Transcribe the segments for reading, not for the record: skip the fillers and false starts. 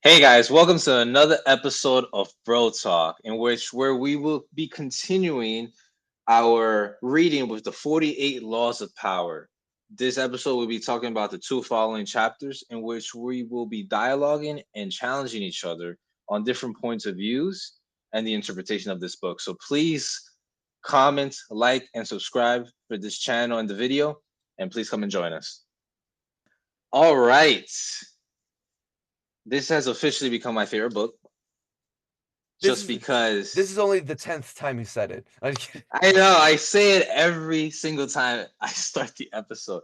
Hey guys, welcome to another episode of Bro Talk, in which where we will be continuing our reading with the 48 laws of power. This episode will be talking about the two following chapters, in which we will be dialoguing and challenging each other on different points of views and the interpretation of this book. So please comment, like, and subscribe for this channel and the video, and please come and join us. All right. This has officially become my favorite book. Just because This is only the 10th time you said it. I know I say it every single time I start the episode.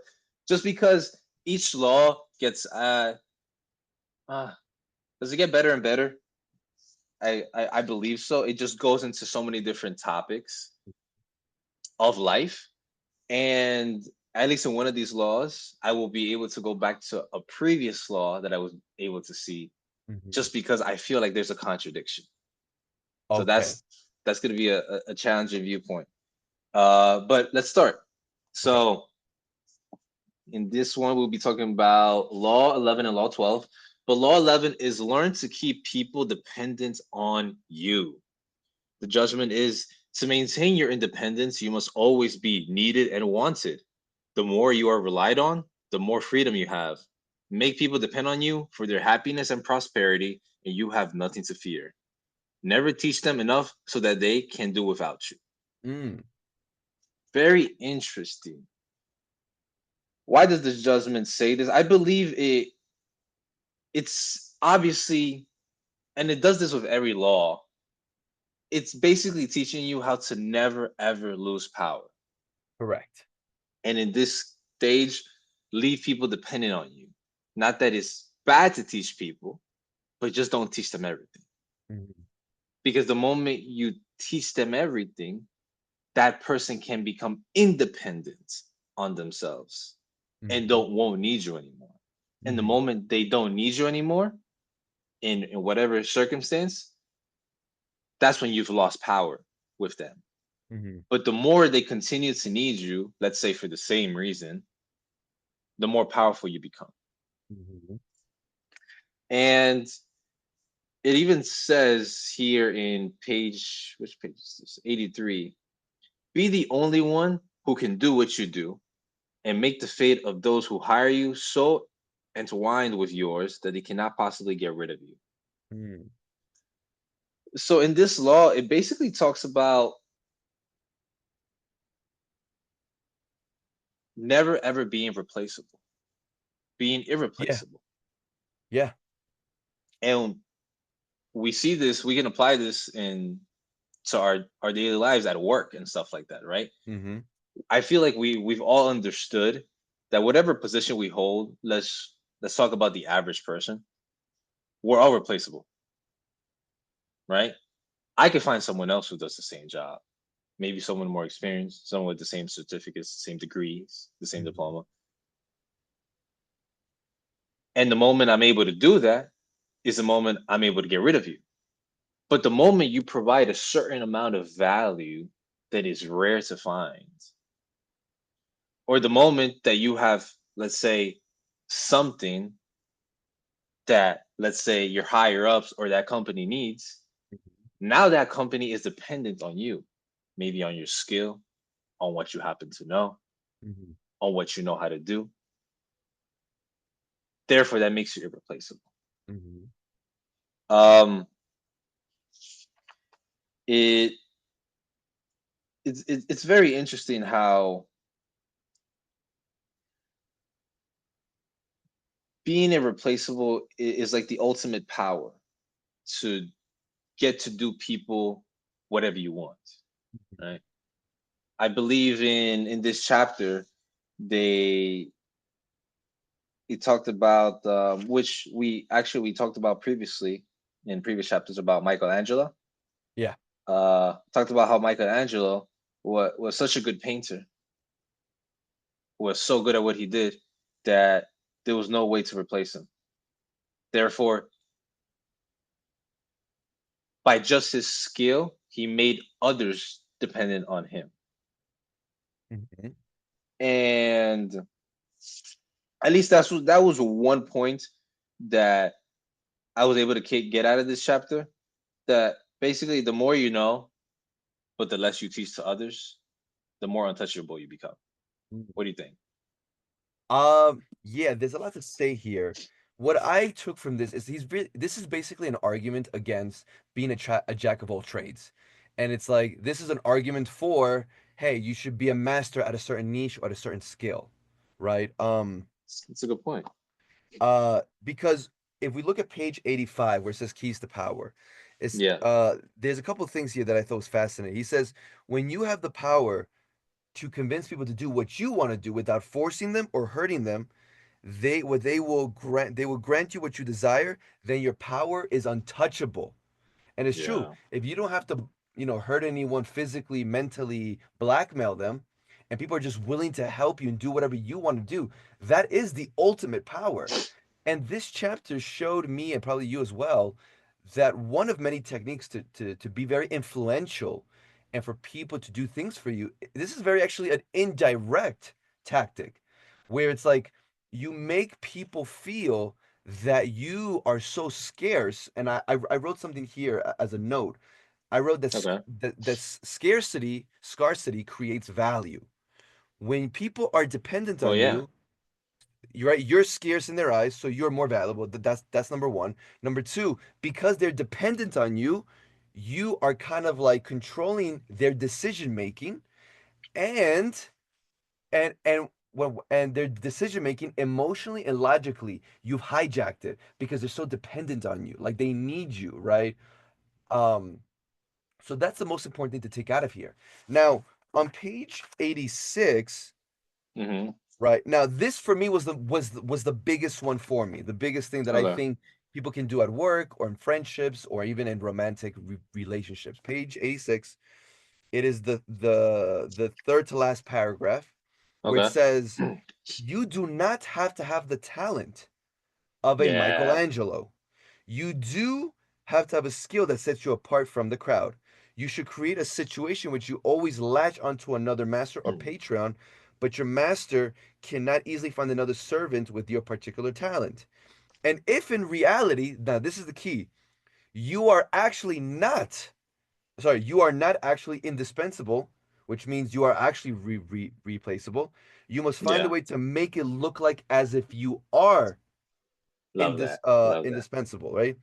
Just because each law gets uh does it get better and better? I believe so. It just goes into so many different topics of life. And at least in one of these laws, I will be able to go back to a previous law that I was able to see just because I feel like there's a contradiction. So Okay. that's going to be a challenging viewpoint. But let's start. So in this one, we'll be talking about Law 11 and Law 12. But Law 11 is learn to keep people dependent on you. The judgment is to maintain your independence, you must always be needed and wanted. The more you are relied on, the more freedom you have. Make people depend on you for their happiness and prosperity, and you have nothing to fear. Never teach them enough so that they can do without you. Mm. Very interesting. Why does this judgment say this? I believe it's obviously, and it does this with every law. It's basically teaching you how to never ever lose power. Correct. And in this stage, leave people dependent on you. Not that it's bad to teach people, but just don't teach them everything. Mhm. Because the moment you teach them everything, that person can become independent on themselves and Mhm. won't need you anymore. And the Mhm. moment they don't need you anymore, in whatever circumstance, that's when you've lost power with them. Mhm. But the more they continue to need you, let's say for the same reason, the more powerful you become. Mhm. And it even says here in page, which page is this? 83. Be the only one who can do what you do and make the fate of those who hire you so entwined with yours that they cannot possibly get rid of you. Mhm. So in this law, it basically talks about never ever being replaceable, being Yeah. irreplaceable. Yeah. And we see this, we can apply this in to our daily lives at work and stuff like that, right? Mhm. I feel like we've all understood that whatever position we hold, let's talk about the average person, we're all replaceable, right? I could find someone else who does the same job, maybe someone more experienced, someone with the same certificates, the same degrees, the same Mhm. diploma. And the moment I'm able to do that is the moment I'm able to get rid of you. But the moment you provide a certain amount of value that is rare to find, or the moment that you have, let's say, something that, let's say, your higher ups or that company needs, now that company is dependent on you, maybe on your skill, on what you happen to know, Mhm. on what you know how to do. Therefore, that makes you irreplaceable. Mhm. Um, it it's very interesting how being irreplaceable is like the ultimate power to get to do people whatever you want, right? I believe in this chapter they he talked about which we talked about previously in previous chapters about Michelangelo. Yeah. Talked about how Michelangelo was such a good painter, was so good at what he did that there was no way to replace him. Therefore, by just his skill, he made others dependent on him. Mhm. And at least that was one point that I was able to get out of this chapter, that basically the more you know, but the less you teach to others, the more untouchable you become. What do you think? Yeah, there's a lot to say here. What I took from this is this is basically an argument against being a jack of all trades. And it's like this is an argument for, hey, you should be a master at a certain niche or at a certain skill, right? It's a good point. Because if we look at page 85 where it says keys to power, it's Yeah. there's a couple of things here that I thought was fascinating. He says, when you have the power to convince people to do what you want to do without forcing them or hurting them, they will grant you what you desire, then your power is untouchable. And it's true. Yeah. If you don't have to, hurt anyone physically, mentally, blackmail them, and people are just willing to help you and do whatever you want to do, that is the ultimate power. And this chapter showed me, and probably you as well, that one of many techniques to be very influential and for people to do things for you, this is very actually an indirect tactic where it's like you make people feel that you are so scarce. And I wrote something here as a note. I wrote Okay. that scarcity creates value. When people are dependent Well, on yeah. you, you're right, you're scarce in their eyes, so you're more valuable. That's number one. Number two, because they're dependent on you, you are kind of like controlling their decision making, and and their decision making emotionally and logically, you've hijacked it because they're so dependent on you, like they need you, right? um so that's the most important thing to take out of here. Now, on page 86, Hmm. right now, this for me was the biggest one for me, the biggest thing that I Okay. think people can do at work or in friendships or even in romantic relationships. Page 86, it is the third to last paragraph, where it Okay. says, you do not have to have the talent of a Yeah. Michelangelo. You do have to have a skill that sets you apart from the crowd. You should create a situation which you always latch onto another master or patron, but your master cannot easily find another servant with your particular talent. And if in reality, now this is the key, you are actually not, you are not actually indispensable, which means you are actually replaceable. You must find a Yeah. way to make it look like as if you are Love that. Love that. indispensable, right?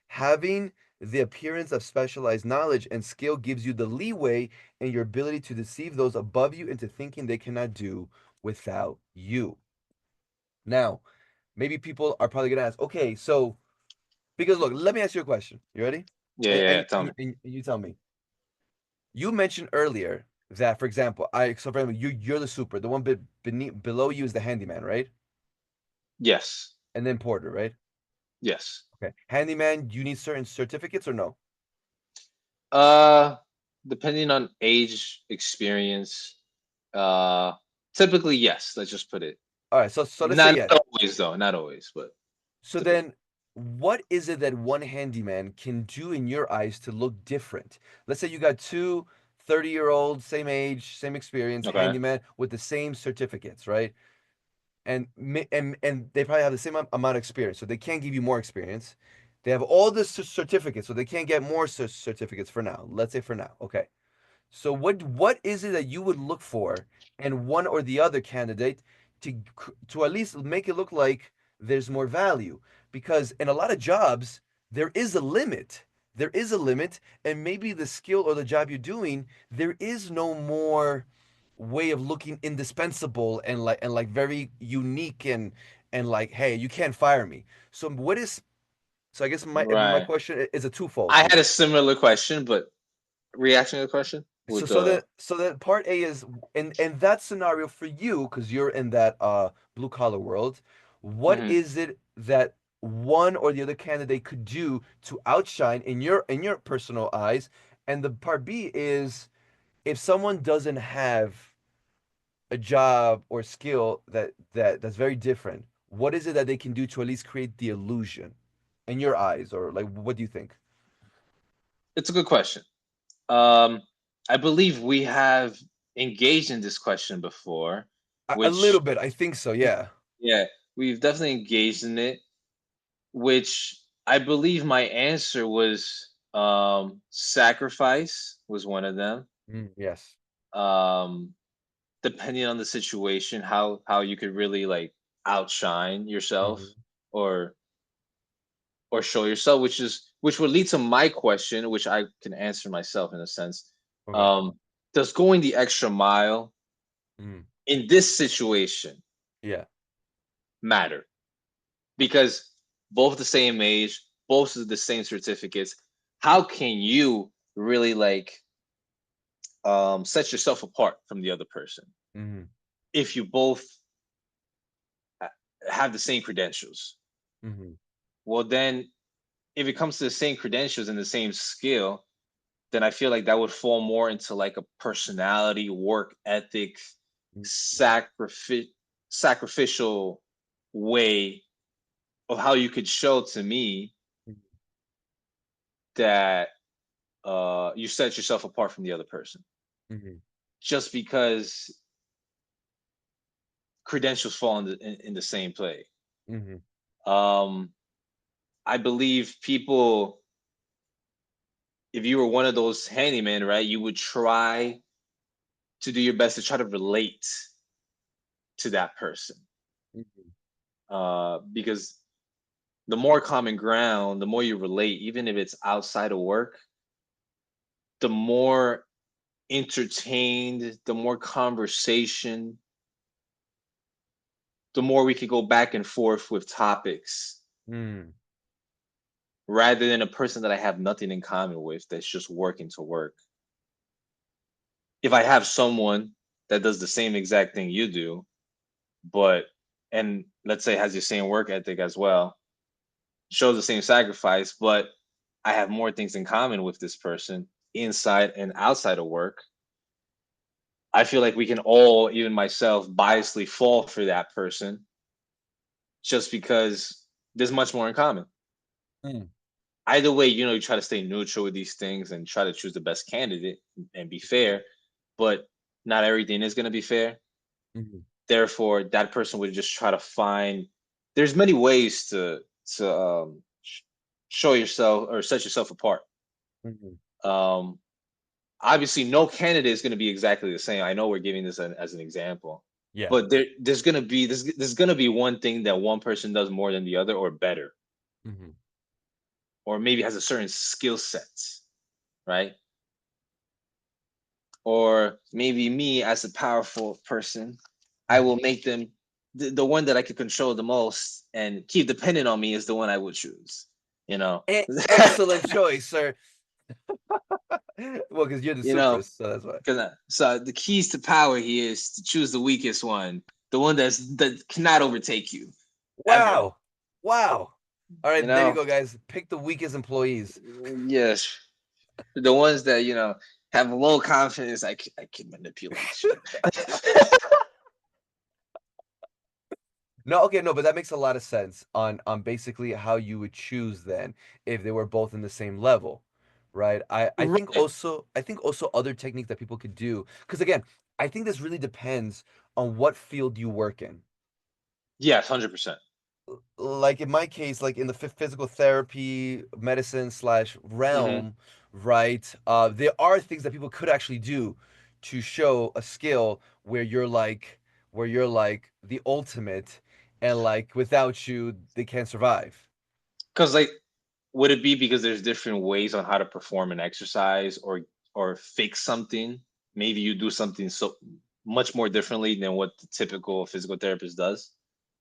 Having the appearance of specialized knowledge and skill gives you the leeway in your ability to deceive those above you into thinking they cannot do without you. Now, maybe people are probably going to ask, okay, so, because look, let me ask you a question. You ready? Yeah. Yeah. Yeah. Tell me. And you tell me. You mentioned earlier that, for example, so for example, you're the super, the one below you is the handyman, right? Yes. And then porter, right? Yes. Okay. Handyman, you need certain certificates or no? Uh, Depending on age, experience, uh, typically yes. Let's just put it. All right. So let's say Not yes. always though. Not always, but So typically. then, what is it that one handyman can do in your eyes to look different? Let's say you got two 30-year-olds, same age, same experience, Okay. handyman with the same certificates, right? And they probably have the same amount of experience, so they can't give you more experience. They have all the certificates, so they can't get more certificates for now. Let's say for now, okay. So what is it that you would look for in one or the other candidate to at least make it look like there's more value? Because in a lot of jobs, there is a limit. There is a limit, and maybe the skill or the job you're doing, there is no more way of looking indispensable and like very unique and like, hey, you can't fire me. So what is so I guess my Right. question is a twofold I had here. a similar question, but reaction to the question So with the. so that part A is in that scenario for you, because you're in that blue collar world, what Mhm. is it that one or the other candidate could do to outshine in your personal eyes? And the part B is, if someone doesn't have a job or skill that's very different, what is it that they can do to at least create the illusion in your eyes? Or like, what do you think? It's a good question. Um, I believe we have engaged in this question before, A little which bit, I think so, yeah. yeah, we've definitely engaged in it, which I believe my answer was sacrifice was one of them. Yes. Um, depending on the situation, how you could really like outshine yourself Hmm. or or show yourself, which would lead to my question, which I can answer myself in a sense. Okay. Um, does going the extra mile Mm. in this situation Yeah. matter? Because both the same age, both of the same certificates. How can you really like set yourself apart from the other person Hmm. if you both ha- have the same credentials? Hmm. Well, then if it comes to the same credentials and the same skill, then I feel like that would fall more into like a personality, work ethic, sacrifice, sacrificial way of how you could show to me that you set yourself apart from the other person Hmm. just because credentials fall in the same play. Hmm. Um, I believe people, if you were one of those handymen, right, you would try to do your best to try to relate to that person. Hmm. Because the more common ground, the more you relate, even if it's outside of work, the more entertained, the more conversation, the more we could go back and forth with topics Mm. rather than a person that I have nothing in common with that's just working to work. If I have someone that does the same exact thing you do, but and let's say has the same work ethic as well, shows the same sacrifice, but I have more things in common with this person inside and outside of work. I feel like we can all, even myself, biasly fall for that person just because there's much more in common. Mm. Either way, you try to stay neutral with these things and try to choose the best candidate and be fair, but not everything is going to be fair. Mhm. Therefore, that person would just try to find. There's many ways to show yourself or set yourself apart. Mhm. Um, obviously, no candidate is going to be exactly the same. I know we're giving this as an example, Yeah. but there's going to be one thing that one person does more than the other, or better, Mhm. or maybe has a certain skill sets, right? Or maybe me as a powerful person, I Mhm. will make them the one that I could control the most and keep dependent on me is the one I would choose. You know, Excellent choice, sir. Well, because you're the you know, supers, so that's why. because so the keys to power here is to choose the weakest one, the one that cannot overtake you ever. Wow. Wow. All You right, there you know, go, guys. Pick the weakest employees. yes, the ones that have low confidence. I can manipulate you. No, okay, no, but that makes a lot of sense on basically how you would choose then if they were both in the same level, right? Right. I think also other techniques that people could do, because again, I think this really depends on what field you work in. Yes, 100%. Like in my case, like in the physical therapy, medicine slash Hmm. realm, right? There are things that people could actually do to show a skill where you're like the ultimate, and like without you, they can't survive. Because like would it be because there's different ways on how to perform an exercise or fix something? Maybe you do something so much more differently than what the typical physical therapist does.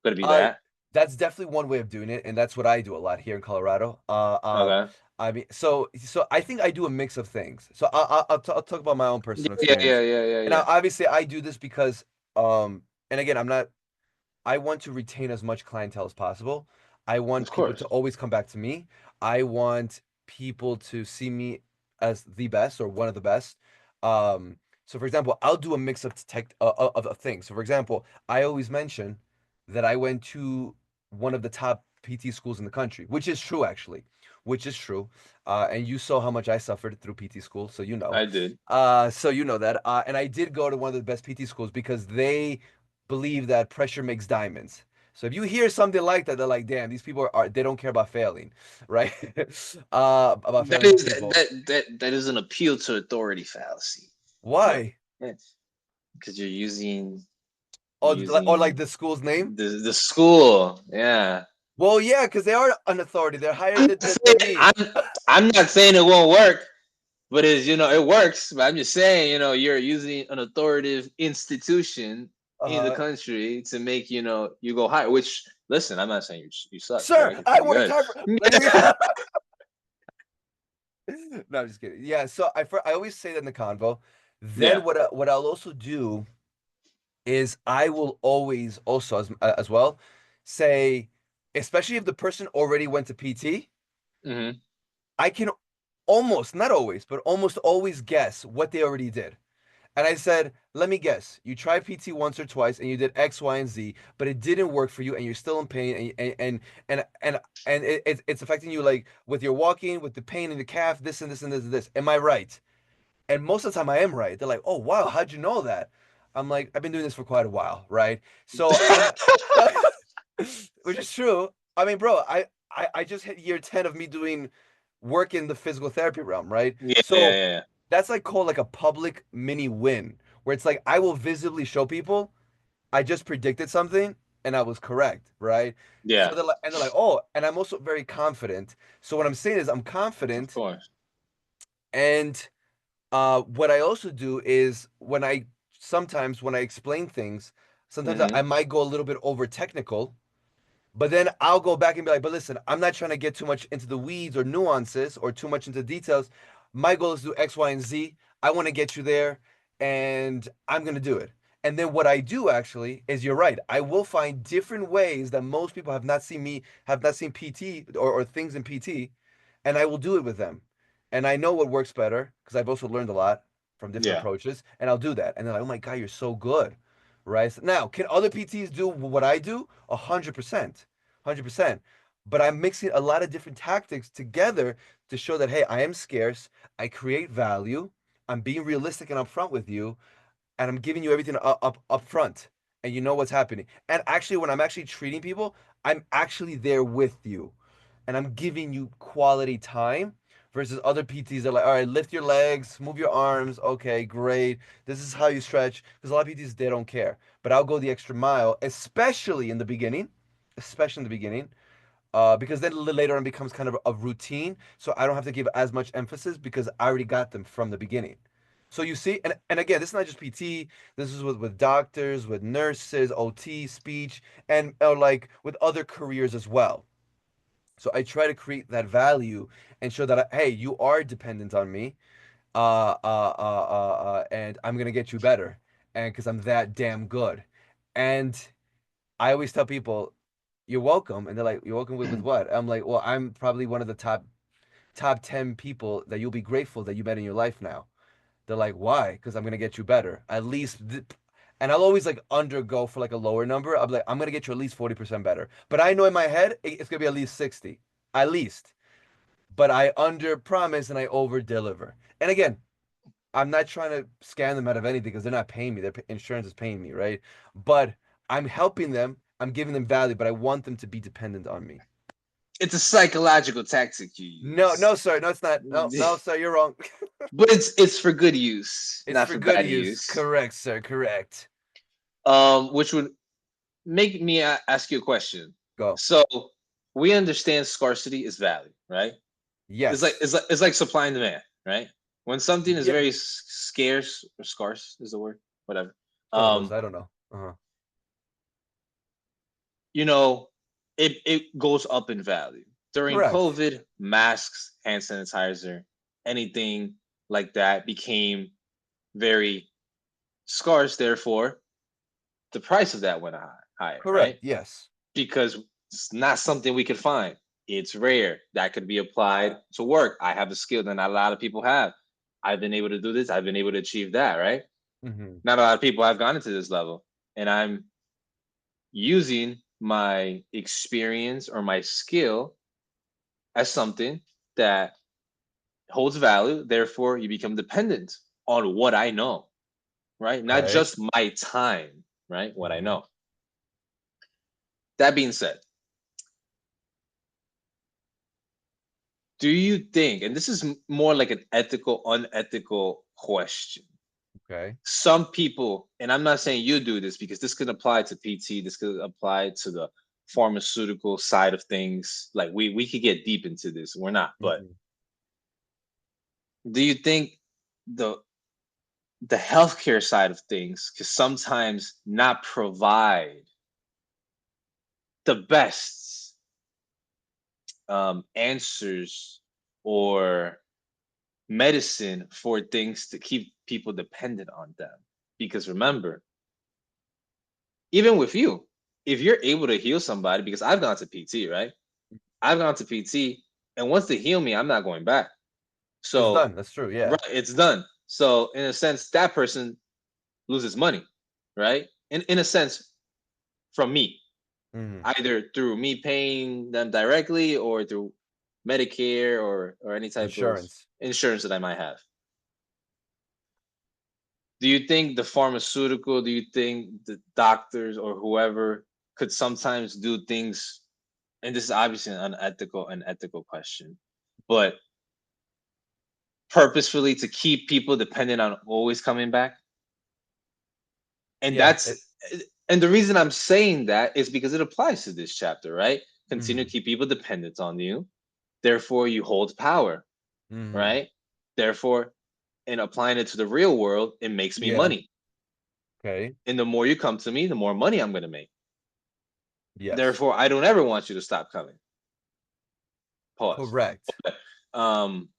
Could it be Uh, that? that's definitely one way of doing it, and that's what I do a lot here in Colorado. Okay. I mean, so I think I do a mix of things. So I'll talk about my own Yeah, personal yeah, yeah, experience, yeah, yeah, and yeah. obviously I do this because and again, I want to retain as much clientele as possible. I want Of people to course. always come back to me. I want people to see me as the best or one of the best. So for example, I'll do a mix of of things. So for example, I always mention that I went to one of the top PT schools in the country, which is true actually, which is true. And you saw how much I suffered through PT school, so you know. I did. So you know that. And I did go to one of the best PT schools because they believe that pressure makes diamonds. So if you hear something like that, they're like, damn, these people they don't care about failing, right? About That failing is people. that is an appeal to authority fallacy. But Why? because you're Or like using the school's name? the school, yeah. Well, yeah, because they are an authority. They're higher I'm than, not than saying, me. I'm not saying it won't work, but it's it works. But I'm just saying, you're using an authoritative institution in the Uh, country to make you go higher. Which, listen, I'm not saying you suck, Sir, right? You're I pretty worked good. hard for. No, I'm just kidding. Yeah, so I always say that in the convo. Then Yeah. what I'll also do is I will always also as well say, especially if the person already went to PT, Mm-hmm. I can almost, not always, but almost always guess what they already did. And I said, let me guess, you tried PT once or twice and you did X, Y, and Z, but it didn't work for you and you're still in pain and it's affecting you like with your walking, with the pain in the calf, this and this and this and this. Am I right? And most of the time I am right. They're like, oh wow, how'd you know that? I'm like, I've been doing this for quite a while, right? So I'm which is true. I mean, bro, I just hit year 10 of me doing work in the physical therapy realm, right? Yeah, yeah, So yeah, that's like called like a public mini win, where it's like I will visibly show people I just predicted something and I was correct, right? So yeah. they're like, oh, and I'm also very confident. So what I'm saying is I'm Of confident, course. and what I also do is sometimes when I explain things, sometimes I Mm-hmm. might go a little bit over technical, but then I'll go back and be like, but listen, I'm not trying to get too much into the weeds or nuances or too much into details. My goal is to do X, Y, and Z. I want to get you there and I'm going to do it. And then what I do actually is you're right. I will find different ways that most people have not seen PT or things in PT, and I will do it with them. And I know what works better because I've also learned a lot from different Yeah. approaches, and I'll do that. And they're like, oh my God, you're so good, right? So now, can other PTs do what I do? 100%, 100%. But I'm mixing a lot of different tactics together to show that, hey, I am scarce. I create value. I'm being realistic and upfront with you, and I'm giving you everything up front, and you know what's happening. And actually, when I'm actually treating people, I'm actually there with you, and I'm giving you quality time. Versus other PTs that are like, all right, lift your legs, move your arms. Okay, great. This is how you stretch. Because a lot of PTs, they don't care. But I'll go the extra mile, especially in the beginning, especially in the beginning, because then later on becomes kind of a routine. So I don't have to give as much emphasis because I already got them from the beginning. So you see, and again, this is not just PT. This is with doctors, with nurses, OT, speech, and like with other careers as well. So I try to create that value and show that hey, you are dependent on me, and I'm gonna get you better, and because I'm that damn good. And I always tell people, "You're welcome," and they're like, "You're welcome with what?" I'm like, "Well, I'm probably one of the top 10 people that you'll be grateful that you met in your life now." They're like, "Why?" Because I'm gonna get you better. At least, and I'll always like undergo for like a lower number. I'm like, I'm gonna get you at least 40% better. But I know in my head it's gonna be at least 60, at least. But I under promise and I over deliver. And again, I'm not trying to scam them out of anything because they're not paying me. Their insurance is paying me, right? But I'm helping them. I'm giving them value, but I want them to be dependent on me. It's a psychological tactic you No, use. no, sir. No, it's not. No, no, sir. You're wrong. But it's for good use, It's not for for good bad use. use. Correct, sir. Correct. Which would make me ask you a question. Go. So we understand scarcity is value, right? Yes. It's like supply and demand, right? When something is Yep. very scarce or scarce is the word, whatever. One of those. Um, I don't know. Uh-huh. you know, it goes up in value. During Correct. COVID, masks, hand sanitizer, anything like that became very scarce. Therefore, the price of that went higher, Correct. right? Yes. Because it's not something we could find. It's rare. That could be applied to work. I have a skill that not a lot of people have. I've been able to do this. I've been able to achieve that, right? Mm-hmm. Not a lot of people have gone into this level. And I'm using my experience or my skill as something that holds value. Therefore, you become dependent on what I know, right? Not Okay. just my time, right? What I Mm-hmm. know. That being said, do you think, and this is more like an ethical, unethical question. Okay. Some people, and I'm not saying you do this because this could apply to PT, this could apply to the pharmaceutical side of things. Like we could get deep into this. We're not, but Mhm. do you think the the healthcare side of things could sometimes not provide the best answers or medicine for things to keep people dependent on them? Because remember, even with you, if you're able to heal somebody, because I've gone to PT, right? I've gone to PT, and once they heal me, I'm not going back. It's So, done. That's true. Yeah. right, it's done. So, in a sense, that person loses money, right? In a sense, from me, Hmm. either through me paying them directly or through Medicare or any type of Insurance. insurance that I might have. Do you think the pharmaceutical, do you think the doctors or whoever could sometimes do things, and this is obviously an ethical question, but purposefully to keep people dependent on always coming back? And Yeah. that's and the reason I'm saying that is because it applies to this chapter, right? Continue to Hmm. keep people dependent on you. Therefore, you hold power, Hmm. right? Therefore, in applying it to the real world, it makes me Yeah. money. Okay. And the more you come to me, the more money I'm going to make. Yes. Therefore, I don't ever want you to stop coming. Pause. Correct. Um,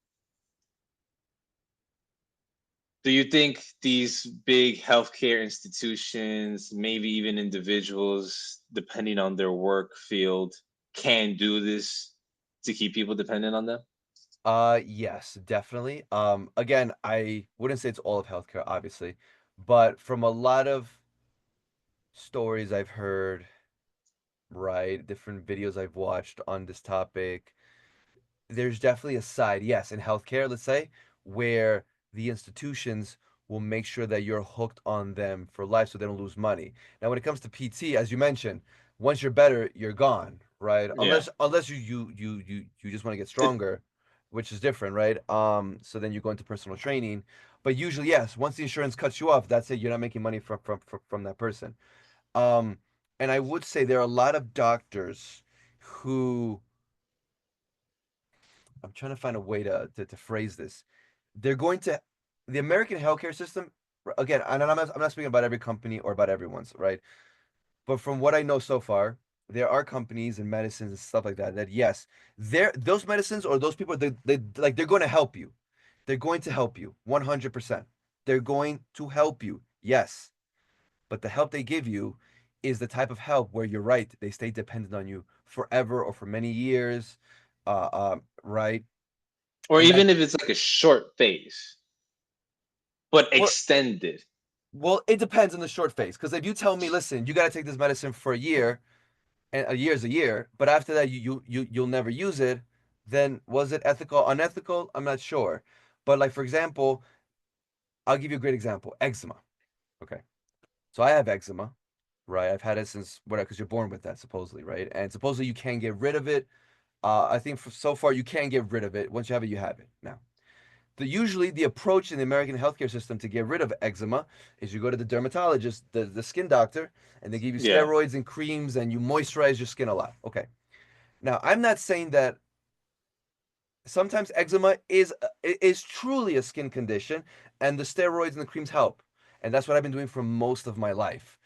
do you think these big healthcare institutions, maybe even individuals, depending on their work field, can do this to keep people dependent on them? Yes, definitely. Again, I wouldn't say it's all of healthcare, obviously, but from a lot of stories I've heard, right, different videos I've watched on this topic, there's definitely a side, yes, in healthcare, let's say, where the institutions will make sure that you're hooked on them for life so they don't lose money. Now, when it comes to PT, as you mentioned, once you're better, you're gone, right? Yeah. Unless you just want to get Th- stronger, which is different, right? So then you go into personal training. But usually, yes, once the insurance cuts you off, that's it. You're not making money from that person. Um, and I would say there are a lot of doctors who I'm trying to find a way to phrase this. They're going to the American healthcare system again. And I'm not speaking about every company or about everyone's right, but from what I know so far, there are companies and medicines and stuff like that that yes, those medicines or those people they're going to help you. They're going to help you 100%. They're going to help you. Yes, but the help they give you is the type of help where you're right. They stay dependent on you forever or for many years. Right. or And that even if it's like a short phase, but well, extended. Well, it depends on the short phase. Because if you tell me, listen, you got to take this medicine for a year, and a year's a year, but after that you'll never use it, then was it ethical, unethical? I'm not sure. But like for example, I'll give you a great example: eczema. Okay, so I have eczema, right? I've had it since what? Because you're born with that supposedly, right? And supposedly you can get rid of it. I think so far you can get rid of it. Once you have it, you have it. Now, usually the approach in the American healthcare system to get rid of eczema is you go to the dermatologist, the skin doctor, and they give you Yeah. steroids and creams and you moisturize your skin a lot. Okay. Now, I'm not saying that sometimes eczema is truly a skin condition and the steroids and the creams help. And that's what I've been doing for most of my life,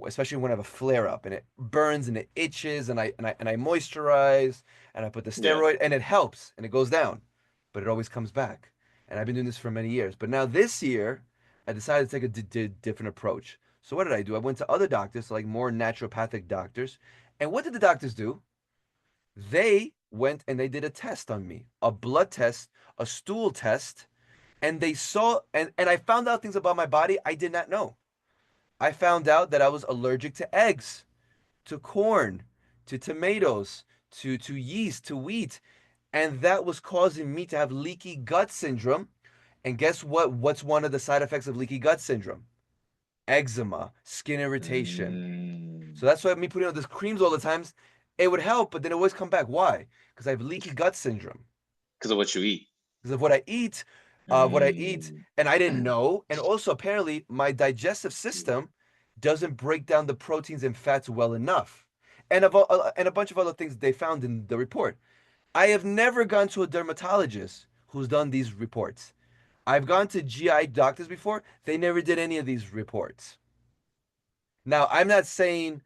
especially when I have a flare up and it burns and it itches and I moisturize and I put the Yeah. steroid and it helps and it goes down, but it always comes back. And I've been doing this for many years. But now this year, I decided to take a different approach. So what did I do? I went to other doctors, like more naturopathic doctors. And what did the doctors do? They went and they did a test on me, a blood test, a stool test, and they saw and I found out things about my body I did not know. I found out that I was allergic to eggs, to corn, to tomatoes, to yeast, to wheat, and that was causing me to have leaky gut syndrome. And guess what? What's one of the side effects of leaky gut syndrome? eczema, skin irritation. So Mm. that's why me putting on these creams all the times, it would help, but then it always come back. Why? Because I have leaky gut syndrome. Because of what you eat. Because of what I eat, Mm. and I didn't know. And also, apparently, my digestive system doesn't break down the proteins and fats well enough, and a bunch of other things they found in the report. I have never gone to a dermatologist who's done these reports. I've gone to GI doctors before. They never did any of these reports. Now, I'm not saying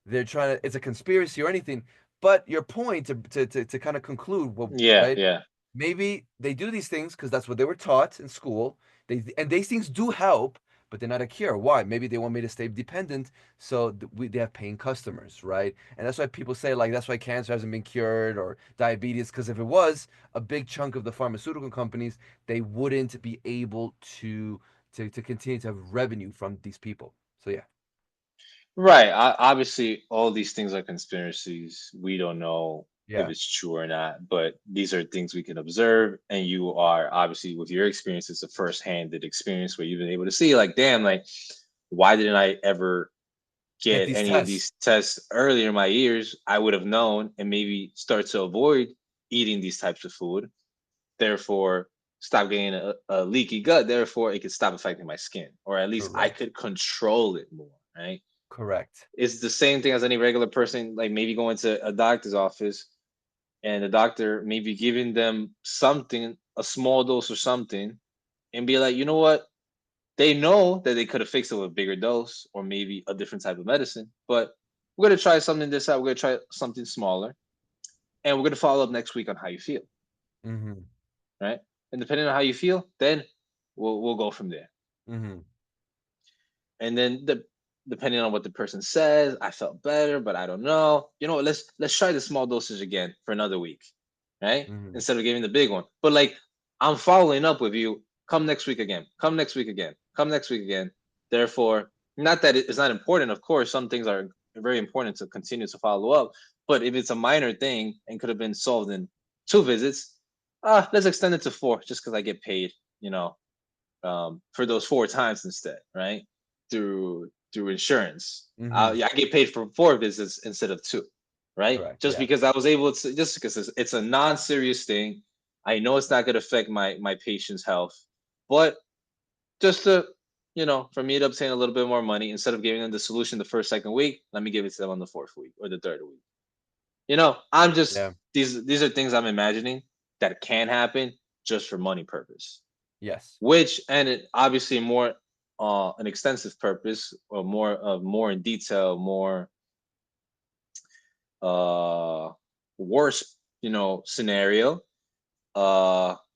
they're trying to, it's a conspiracy or anything, but your point to kind of conclude, well, Yeah, right? yeah. Maybe they do these things because that's what they were taught in school. And these things do help, but they're not a cure. Why? Maybe they want me to stay dependent, so they have paying customers, right? And that's why people say like that's why cancer hasn't been cured or diabetes, because if it was, a big chunk of the pharmaceutical companies, they wouldn't be able to continue to have revenue from these people. So yeah, Right. Obviously, all these things are conspiracies. We don't know if yeah, it's true or not, but these are things we can observe. And you are obviously, with your experience, it's a first-handed experience where you've been able to see, like, damn, like, why didn't I ever get get these any of tests. these tests earlier in my years? I would have known and maybe start to avoid eating these types of food. Therefore, stop getting a leaky gut. Therefore, it could stop affecting my skin, or at least I Correct. could control it more, right? Correct. It's the same thing as any regular person, like maybe going to a doctor's office and the doctor maybe giving them something, a small dose or something, and be like, you know what? They know that they could have fixed it with a bigger dose or maybe a different type of medicine, but we're gonna try something this out. We're gonna try something smaller, and we're gonna follow up next week on how you feel, Mm-hmm. right? And depending on how you feel, then we'll go from there. Mm-hmm. And then depending on what the person says, I felt better, but I don't know. You know what? Let's try the small dosage again for another week, right? Mm-hmm. Instead of giving the big one. But like I'm following up with you. Come next week again. Come next week again. Come next week again. Therefore, not that it's not important. Of course, some things are very important to continue to follow up. But if it's a minor thing and could have been solved in 2 visits, let's extend it to 4, just because I get paid. You know, for those 4 times instead, right? Through insurance. Mm-hmm. Yeah, I get paid for 4 visits instead of 2, right? Correct. Just Yeah. because I was able to, just because it's a non-serious thing. I know it's not going to affect my patient's health, but just to, for me to obtain a little bit more money, instead of giving them the solution the first, second week, let me give it to them on the 4th week or the 3rd week. I'm just, Yeah. these are things I'm imagining that can happen just for money purpose, Yes. which, and it obviously more an extensive purpose, or more in detail, more uh worse, scenario,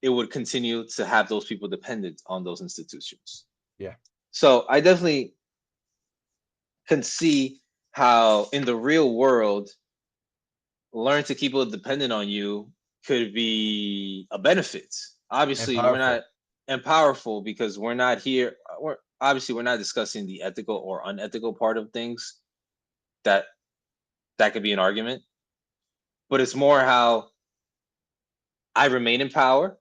it would continue to have those people dependent on those institutions. Yeah. So I definitely can see how in the real world, learn to keep people dependent on you could be a benefit. And Obviously, we're powerful. not, and powerful, because we're not here. We're not discussing the ethical or unethical part of things. That that could be an argument, but it's more how I remain in power,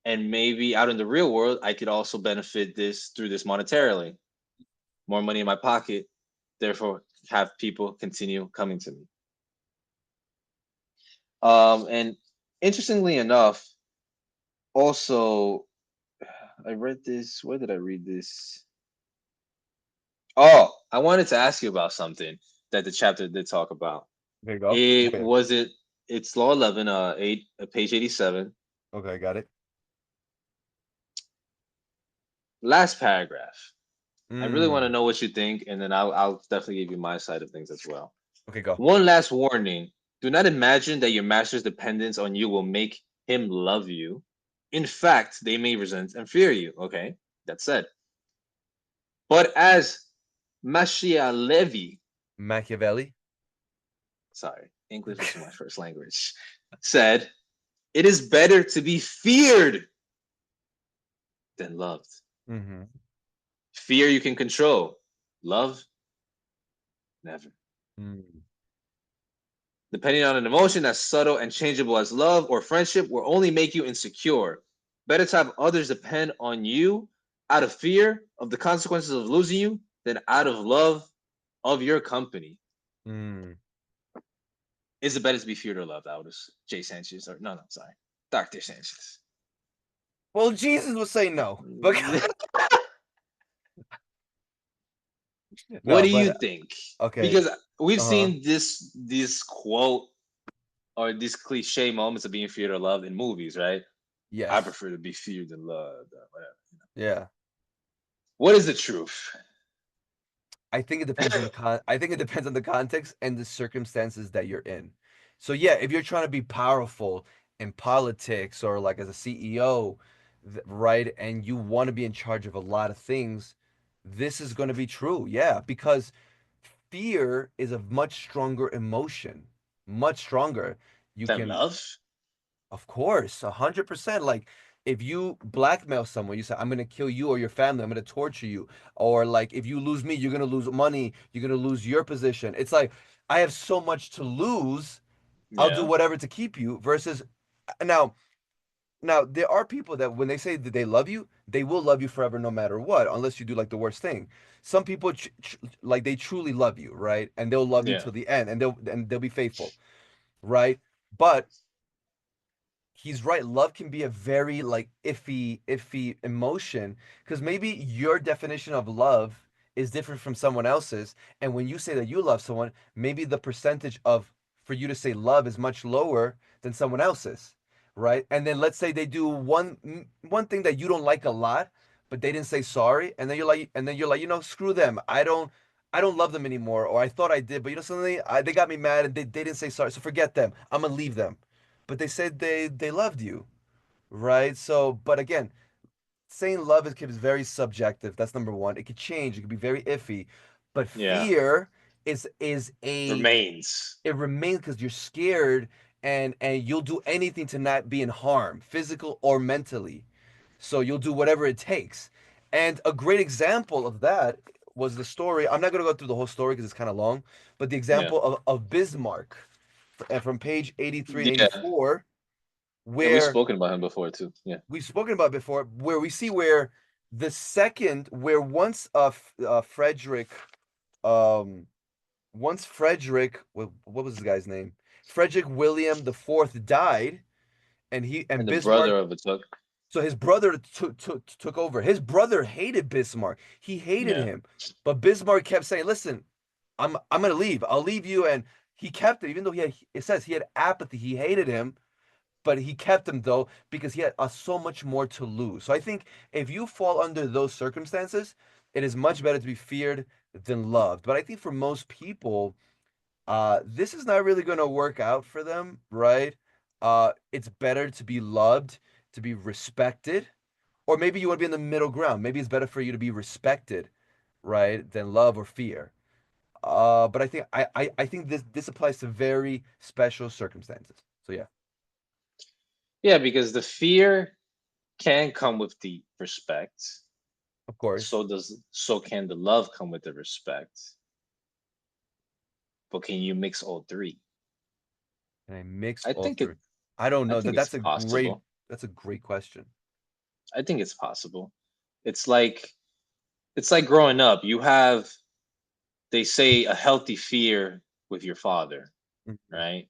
and maybe out in the real world, I could also benefit this through this monetarily, more money in my pocket. Therefore, have people continue coming to me. And interestingly enough, also I read this. Where did I read this? Oh, I wanted to ask you about something that the chapter did talk about. There you go. It Where? was it. It's law 11, page 87, Okay, got it. last paragraph. I really want to Mm. know what you think, and then I'll definitely give you my side of things as well. Okay, go. One last warning: do not imagine that your master's dependence on you will make him love you. In fact, they may resent and fear you. Okay, that said, but as Machiavelli, Machiavelli. sorry, English is my first language, said, it is better to be feared than loved. Mm-hmm. Fear you can control. Love, never. Mm. Depending on an emotion that's subtle and changeable as love or friendship will only make you insecure. Better to have others depend on you out of fear of the consequences of losing you then out of love of your company, Mm. is it better to be feared or loved? I would Jay Sanchez, or no, sorry, Dr. Sanchez. Well, Jesus would say no, but What no, do you but think? okay. Because we've Uh-huh. seen this quote or these cliche moments of being feared or loved in movies, right? I Yes. prefer to be feared than loved, or whatever. Yeah. What is the truth? I think it depends on I think it depends on the context and the circumstances that you're in. So yeah, if you're trying to be powerful in politics or like as a CEO, right, and you want to be in charge of a lot of things, this is going to be true. Yeah, because fear is a much stronger emotion, much stronger. You Than can, love? of course, 100%. Like if you blackmail someone, you say, I'm gonna kill you or your family, I'm gonna torture you. Or like if you lose me, you're gonna lose money, you're gonna lose your position. It's like I have so much to lose, I'll do Yeah, whatever to keep you versus now now there are people that when they say that they love you, they will love you forever no matter what, unless you do like the worst thing. Some people like they truly love you, right? And they'll love you yeah, till the end and they'll be faithful, right? But he's right. Love can be a very like iffy emotion because maybe your definition of love is different from someone else's. And when you say that you love someone, maybe the percentage of for you to say love is much lower than someone else's, right? And then let's say they do one thing that you don't like a lot, but they didn't say sorry, and then you're like, screw them. I don't love them anymore, or I thought I did, but something, they got me mad and they didn't say sorry, so forget them. I'm gonna leave them, but they said they loved you, right? So, but again, saying love is very subjective. That's number one. It could change. It could be very iffy, but yeah. fear is a Remains. it remains because you're scared and you'll do anything to not be in harm, physical or mentally. So you'll do whatever it takes. And a great example of that was the story. I'm not gonna go through the whole story because it's kind of long, but the Yeah, example of Bismarck from page 83 and yeah. 84 And we've where spoken about him before too. Yeah, we've spoken about before, where we see where where Frederick, um, what was the guy's name? Frederick William the Fourth died, and and the Bismarck. brother of it took. So his brother took over. His brother hated Bismarck. He hated Yeah, him, but Bismarck kept saying, "Listen, I'm gonna leave. I'll leave you." And he kept it, even though it says he had apathy. He hated him, but he kept him though because he had so much more to lose. So I think if you fall under those circumstances, it is much better to be feared than loved. But I think for most people, this is not really going to work out for them, right? It's better to be loved, to be respected, or maybe you want to be in the middle ground. Maybe it's better for you to be respected, right, than love or fear. But I think this applies to very special circumstances. So yeah, yeah. Because the fear can come with the respect. of course. So can the love come with the respect. But can you mix all three? And I mix I all think it. three. I don't I know. think That it's that's possible. a great question. I think it's possible. It's like it's like growing up. You have, they say, a healthy fear with your father, Mhm. right?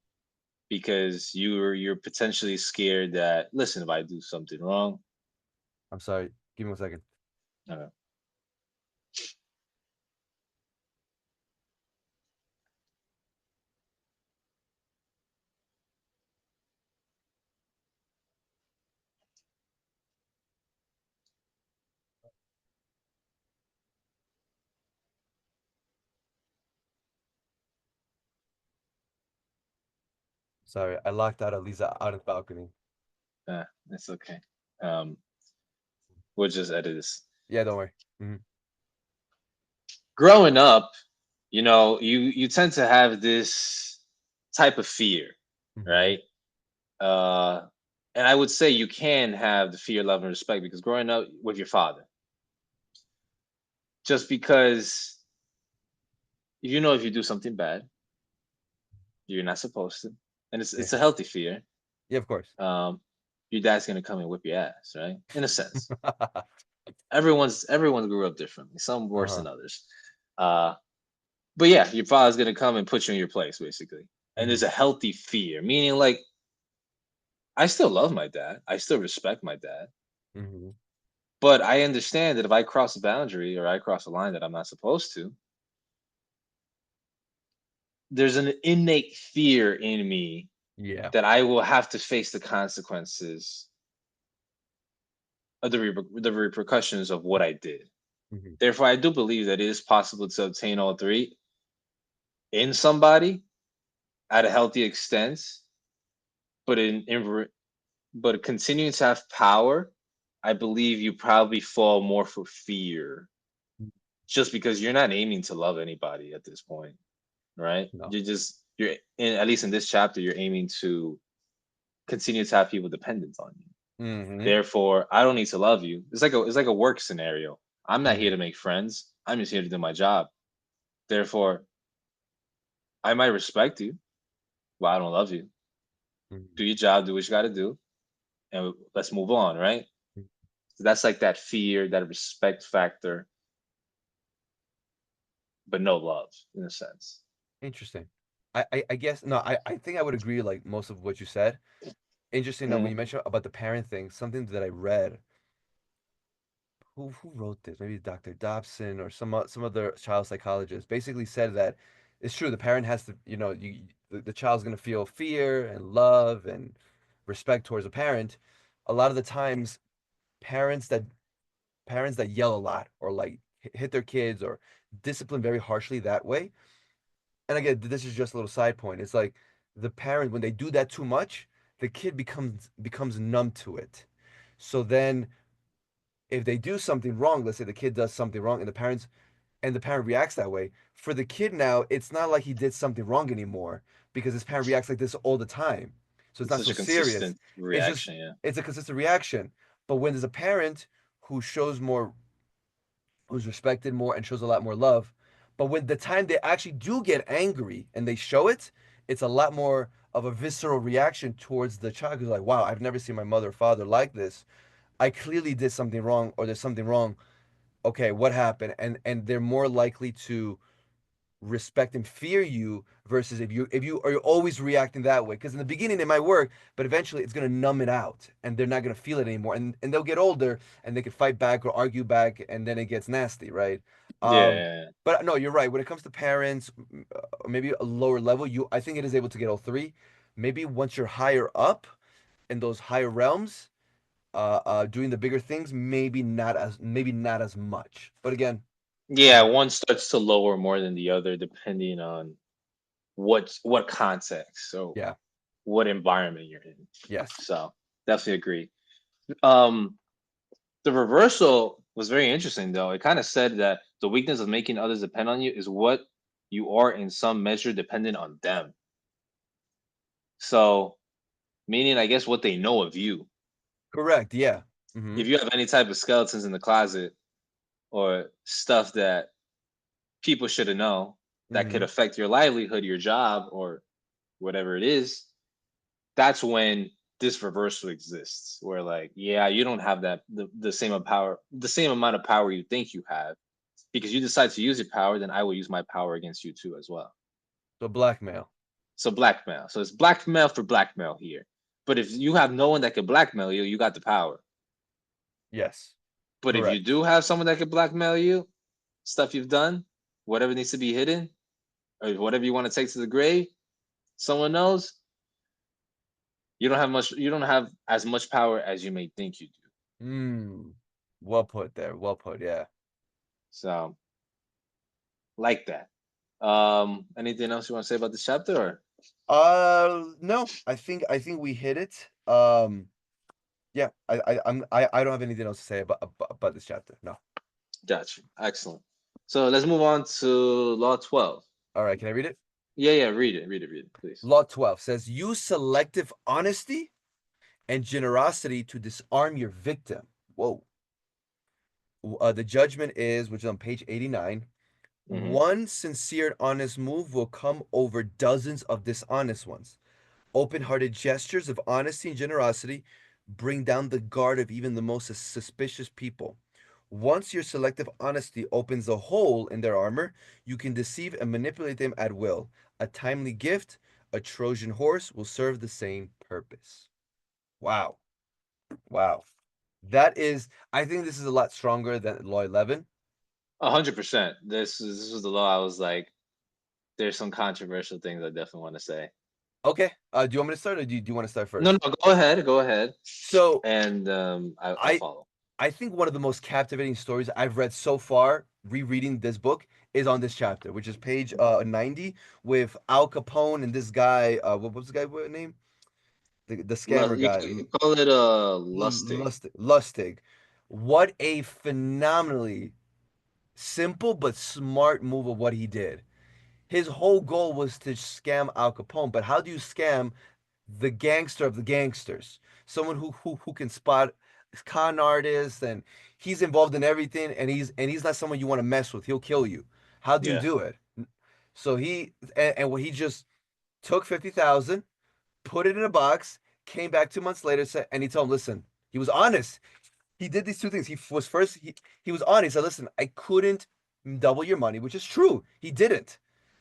Because you're potentially scared that, listen, if I do something wrong, I'm sorry. Give me 1 second. uh, Sorry, I locked out Elisa out of the balcony. it's okay. Um, we'll just edit this. Yeah, don't worry. Growing up, you tend to have this type of fear, Hmm. right? Uh, and I would say you can have the fear, love, and respect because growing up with your father, just because if you do something bad, you're not supposed to, and Yeah. it's a healthy fear. Yeah, of course. Um, your dad's gonna come and whip your ass, right? In a sense, everyone grew up differently. Some worse Uh-huh. than others. Uh, but yeah, your father's gonna come and put you in your place, basically. And Mm-hmm. there's a healthy fear, meaning like I still love my dad, I still respect my dad, Mm-hmm. but I understand that if I cross a boundary or I cross a line that I'm not supposed to, there's an innate fear in me Yeah. that I will have to face the consequences of the repercussions of what I did. Mm-hmm. Therefore, I do believe that it is possible to obtain all three in somebody at a healthy extent, but but continuing to have power, I believe you probably fall more for fear, just because you're not aiming to love anybody at this point, right? No. You're in, at least in this chapter, you're aiming to continue to have people dependent on you. Mm-hmm. Therefore, I don't need to love you. It's like a work scenario. I'm not here Mm-hmm. to make friends. I'm just here to do my job. Therefore, I might respect you, but I don't love you. Mm-hmm. Do your job, do what you got to do, and let's move on, right? So that's like that fear, that respect factor, but no love in a sense. Interesting. I guess no, I think I would agree like most of what you said. Interesting that when Mhm. you mentioned about the parent thing, something that I read. Who wrote this? Maybe Dr. Dobson or some other child psychologist basically said that it's true. The parent has to, the child's gonna feel fear and love and respect towards a parent. A lot of the times, parents that parents that yell a lot or like hit their kids or discipline very harshly that way. And again, this is just a little side point. It's like the parent when they do that too much, the kid becomes numb to it. So then if they do something wrong, let's say the kid does something wrong and the parent reacts that way, for the kid now, it's not like he did something wrong anymore because his parent reacts like this all the time. So it's It's not such so a serious. consistent It's just reaction, yeah. it's a consistent reaction. But when there's a parent who shows more who's respected more and shows a lot more love. But when the time they actually do get angry and they show it, it's a lot more of a visceral reaction towards the child who's like, wow, I've never seen my mother or father like this. I clearly did something wrong or there's something wrong. Okay, what happened? And they're more likely to respect and fear you versus if you are always reacting that way, because in the beginning it might work, but eventually it's going to numb it out and they're not going to feel it anymore, and they'll get older and they can fight back or argue back and then it gets nasty, right? um Yeah. but no, you're right when it comes to parents, maybe a lower level, you I think it is able to get all three. Maybe once you're higher up in those higher realms, doing the bigger things, maybe not as much, but again, Yeah, um one starts to lower more than the other depending on what context or yeah. what environment you're in. Yes. So definitely agree. Um, the reversal was very interesting though. It kind of said that the weakness of making others depend on you is what you are in some measure dependent on them. So meaning I guess what they know of you. Correct. Yeah. Mm-hmm. If you have any type of skeletons in the closet or stuff that people should know that could Mm-hmm. affect your livelihood, your job, or whatever it is, that's when this reversal exists. Where like, yeah, you don't have the same amount of power you think you have. Because you decide to use your power, then I will use my power against you too as well. So blackmail. So blackmail. So it's blackmail for blackmail here. But if you have no one that can blackmail you, you got the power. Yes. But if you Correct. do have someone that can blackmail you, stuff you've done, whatever needs to be hidden, or whatever you want to take to the grave, someone knows, you don't have as much power as you may think you do. Mm. Well put there. Well put. Yeah. So like that. Anything else you want to say about this chapter or No. I think we hit it. Yeah. I don't have anything else to say about this chapter. No. gotcha. Excellent. So let's move on to law 12. All right. Can I read it? Yeah, read it, please. Law 12 says use selective honesty and generosity to disarm your victim. Whoa. The judgment is, which is on page 89. Hmm. One sincere, honest move will come over dozens of dishonest ones. Open-hearted gestures of honesty and generosity bring down the guard of even the most suspicious people. Once your selective honesty opens a hole in their armor, you can deceive and manipulate them at will. A timely gift, a Trojan horse, will serve the same purpose. Wow. Wow. That is, I think this is a lot stronger than Law 11. 100%. This was the law. I was like, there's some controversial things I definitely want to say. Okay. Do you want me to start, or do you want to start No, first? no, go ahead, go ahead, So and I'll I follow. I think one of the most captivating stories I've read so far, rereading this book, is on this chapter, which is page 90, with Al Capone and this guy. What was the guy name? The scammer You guy. can call it lustig. Lustig. What a phenomenally simple but smart move of what he did. His whole goal was to scam Al Capone, but how do you scam the gangster of the gangsters? Someone who can spot con artists, and he's involved in everything, and he's not someone you want to mess with. He'll kill you. How do you Yeah, do it? So and what he just took 50,000, put it in a box, came back 2 months later, and he told him, listen, he was honest. He did these two things. He was honest. He said, listen, I couldn't double your money, which is true. He didn't,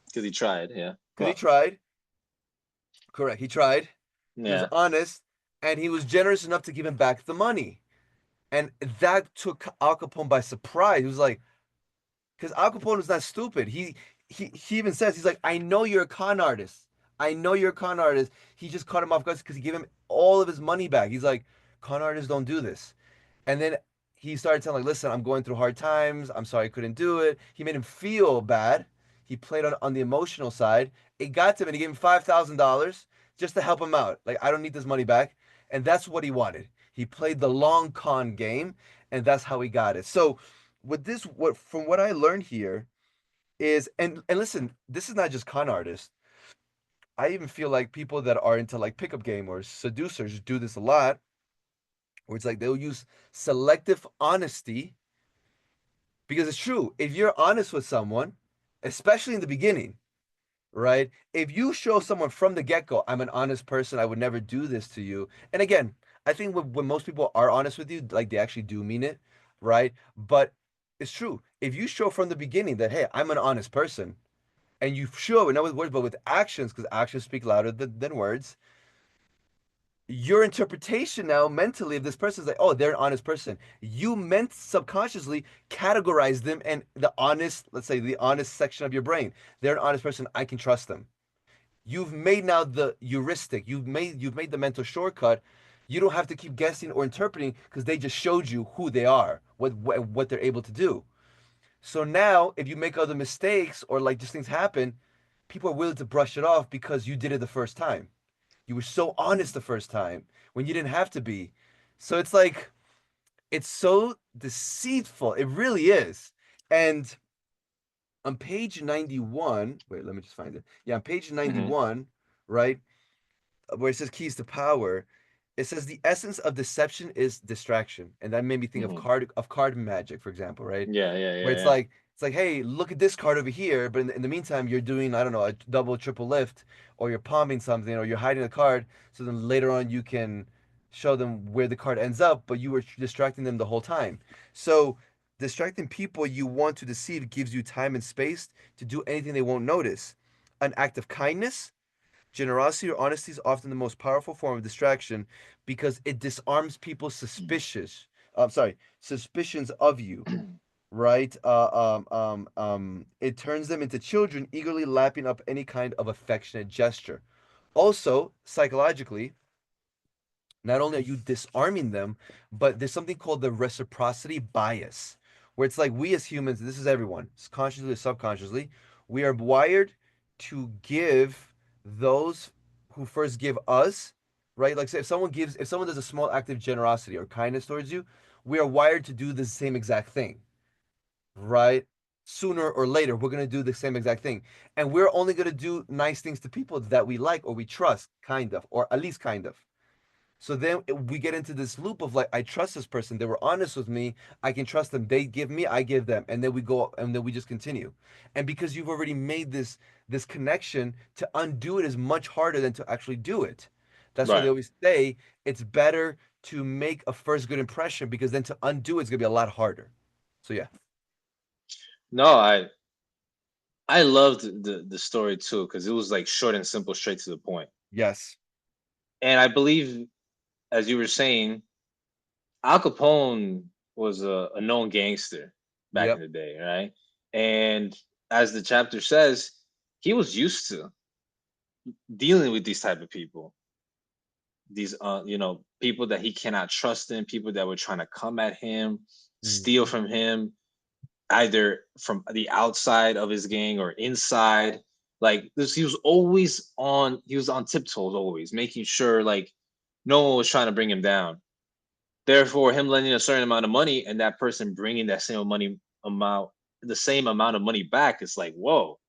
because he tried. Yeah. because he Well, tried. Correct. He tried. He was yeah. honest, and he was generous enough to give him back the money. And that took Al Capone by surprise. He was like, because Al Capone was not stupid. He even says, he's like, I know you're a con artist. I know you're a con artist. He just caught him off guard because he gave him all of his money back. He's like, con artists don't do this. And then he started telling, like, listen, I'm going through hard times. I'm sorry I couldn't do it. He made him feel bad. He played on the emotional side. It got to him, and he gave him $5,000 just to help him out. Like, I don't need this money back. And that's what he wanted. He played the long con game, and that's how he got it. So with this, what from what I learned here is, and listen, this is not just con artists. I even feel like people that are into like pickup game or seducers do this a lot, where it's like they'll use selective honesty, because it's true. If you're honest with someone, especially in the beginning, right? If you show someone from the get-go, I'm an honest person, I would never do this to you. And again, I think when most people are honest with you, like they actually do mean it, right? But it's true. If you show from the beginning that, hey, I'm an honest person, and you show it not with words but with actions, because actions speak louder than words, your interpretation now mentally of this person is like, oh, they're an honest person. You meant subconsciously categorize them and the honest, let's say the honest section of your brain. They're an honest person. I can trust them. You've made now the heuristic. You've made the mental shortcut. You don't have to keep guessing or interpreting because they just showed you who they are, what they're able to do. So now, if you make other mistakes or like just things happen, people are willing to brush it off because you did it the first time. You were so honest the first time when you didn't have to be. So it's like, it's so deceitful. It really is. And on page 91, wait, let me just find it. Yeah, on page Hmm. 91, right, where it says keys to power, it says the essence of deception is distraction. And that made me think of Hmm. card magic, for example, right? Yeah, yeah, Where yeah, it's yeah. like, hey, look at this card over here, but in the meantime, you're doing, I don't know, a double, triple lift, or you're palming something, or you're hiding a card, so then later on you can show them where the card ends up, but you were distracting them the whole time. So distracting people you want to deceive gives you time and space to do anything they won't notice. An act of kindness, generosity, or honesty is often the most powerful form of distraction because it disarms people's suspicions of you, right? It turns them into children eagerly lapping up any kind of affectionate gesture. Also, psychologically, not only are you disarming them, but there's something called the reciprocity bias, where it's like we as humans, this is everyone, consciously or subconsciously, we are wired to give those who first give us, right? Like, say if someone does a small act of generosity or kindness towards you, we are wired to do the same exact thing, right? Sooner or later, we're going to do the same exact thing. And we're only going to do nice things to people that we like or we trust, kind of, or at least kind of. So then we get into this loop of like, I trust this person. They were honest with me. I can trust them. They give me, I give them. And then we go and then we just continue. And because you've already made this connection, to undo it is much harder than to actually do it. That's why they Right. always say it's better to make a first good impression, because then to undo it's gonna be a lot harder. So yeah. No, I loved the story too because it was like short and simple, straight to the point. Yes. And I believe, as you were saying, Al Capone was a known gangster back in Yep. the day, right? And as the chapter says, he was used to dealing with these type of people, these people that he cannot trust in, people that were trying to come at him, steal Mhm. from him, either from the outside of his gang or inside. Like this, he was on tiptoes always, making sure like no one was trying to bring him down. Therefore, him lending a certain amount of money and that person bringing that the same amount of money back, it's like, whoa,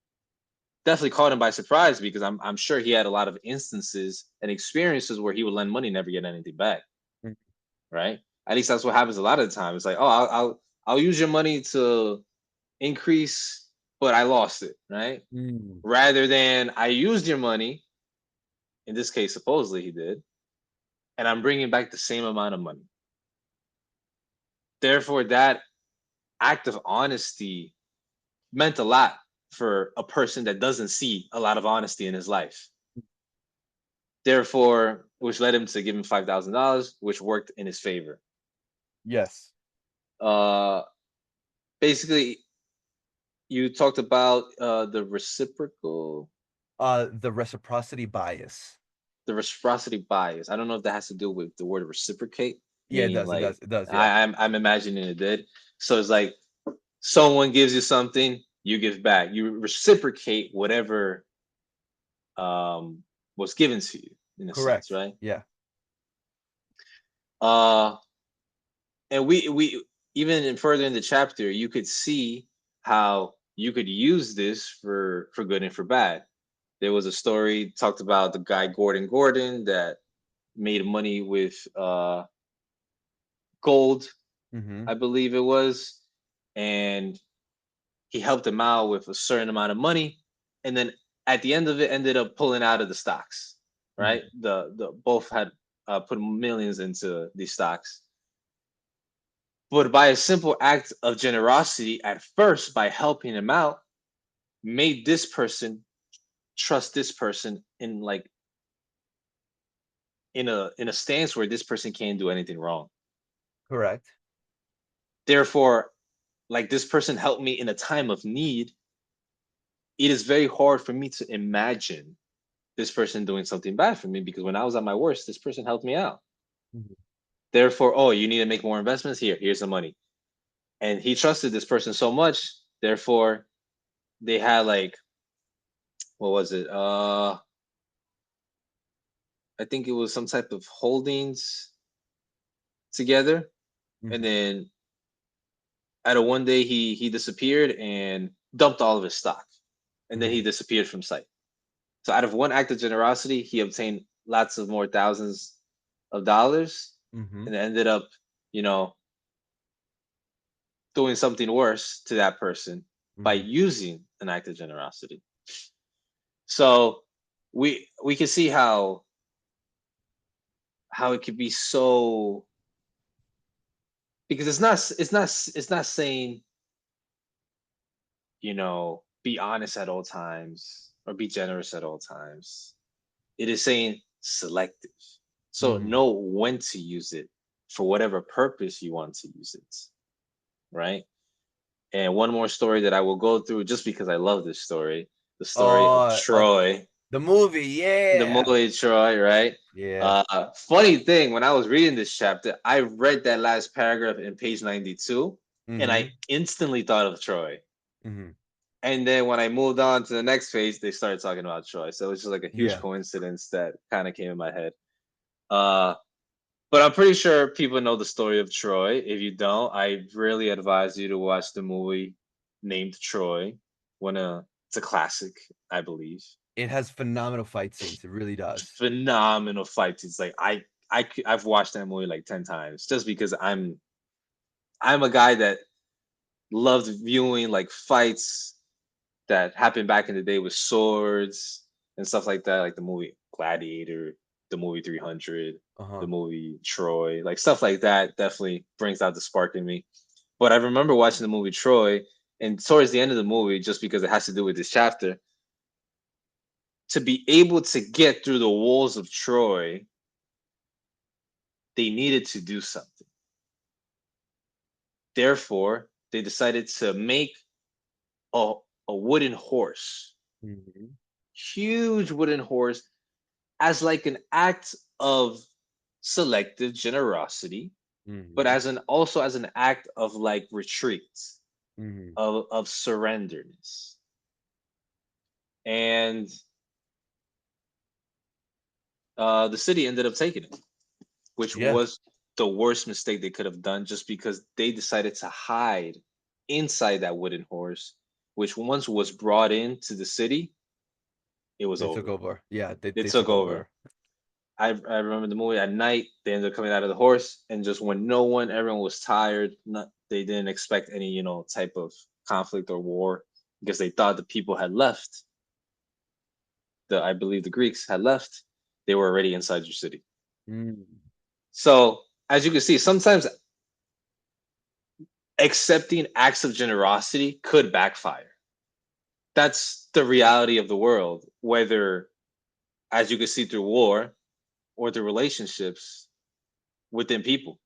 definitely caught him by surprise because I'm sure he had a lot of instances and experiences where he would lend money and never get anything back, Mhm. right? At least that's what happens a lot of the time. It's like, oh, I'll use your money to increase, but I lost it, right? Mm. Rather than I used your money, in this case, supposedly he did, and I'm bringing back the same amount of money. Therefore, that act of honesty meant a lot for a person that doesn't see a lot of honesty in his life. Therefore, which led him to give him $5,000, which worked in his favor. Yes. Uh, Basically, you talked about The reciprocity bias. the reciprocity bias. I don't know if that has to do with the word reciprocate, Yeah, it meaning does. It like does. It does. Yeah. I'm imagining it did. So it's like someone gives you something, you give back. You reciprocate whatever um was given to you in a sense, Correct. right? Yeah. Uh and we even further in the chapter, you could see how you could use this for good and for bad. There was a story talked about the guy Gordon that made money with gold, Mm-hmm. I believe it was, and he helped him out with a certain amount of money, and then at the end of it, ended up pulling out of the stocks. Right, Mm-hmm. the both had put millions into these stocks, but by a simple act of generosity at first, by helping him out, made this person trust this person in like in a stance where this person can't do anything wrong. Correct. Therefore, like this person helped me in a time of need, it is very hard for me to imagine this person doing something bad for me because when I was at my worst, this person helped me out. Mhm. Therefore, oh, you need to make more investments here. Here's the money. And he trusted this person so much. Therefore, they had like what was it? I think it was some type of holdings together. And Mhm. then at a one day he disappeared and dumped all of his stock. And then he Mhm. disappeared from sight. So out of one act of generosity, he obtained lots of more thousands of dollars Mhm. and ended up, you know, doing something worse to that person by Mhm. using an act of generosity. So we can see how it could be so because it's not saying, be honest at all times or be generous at all times. It is saying selective. So Mhm. know when to use it for whatever purpose you want to use it, right? And one more story that I will go through just because I love this story, the story of Oh, Troy, the movie. the Yeah. movie Troy, right? Yeah. Funny thing, when I was reading this chapter, I read that last paragraph in page 92 and I Mhm. instantly thought of Troy. Mhm. And then when I moved on to the next page, they started talking about Troy. So it was just like a huge Yeah. coincidence that kind of came in my head. Uh, but I'm pretty sure people know the story of Troy. If you don't, I really advise you to watch the movie named Troy. It's a classic, I believe. It has phenomenal fight scenes. It really does. Phenomenal fights. It's like I've watched that movie like 10 times just because I'm a guy that loved viewing like fights that happened back in the day with swords and stuff like that, like the movie Gladiator, the movie 300, Uh the huh. movie Troy, like stuff like that definitely brings out the spark in me. But I remember watching the movie Troy, and towards the end of the movie, just because it has to do with this chapter, to be able to get through the walls of Troy, they needed to do something. Therefore, they decided to make a, a wooden horse, huge wooden horse, as like an act of selective generosity, but as an also as an act of like retreat, of surrenderness. And the city ended up taking it, which Yeah, was the worst mistake they could have done, just because they decided to hide inside that wooden horse, which once was brought into the city, it was they took over. over. Yeah, They they took took over. over. I remember the movie at night. They ended up coming out of the horse, and just when everyone was tired, they didn't expect any, type of conflict or war, because they thought the people had left. I believe the Greeks had left. They were already inside your city. Mm. So as you can see, sometimes accepting acts of generosity could backfire. That's the reality of the world, whether, as you can see, through war or through relationships within people.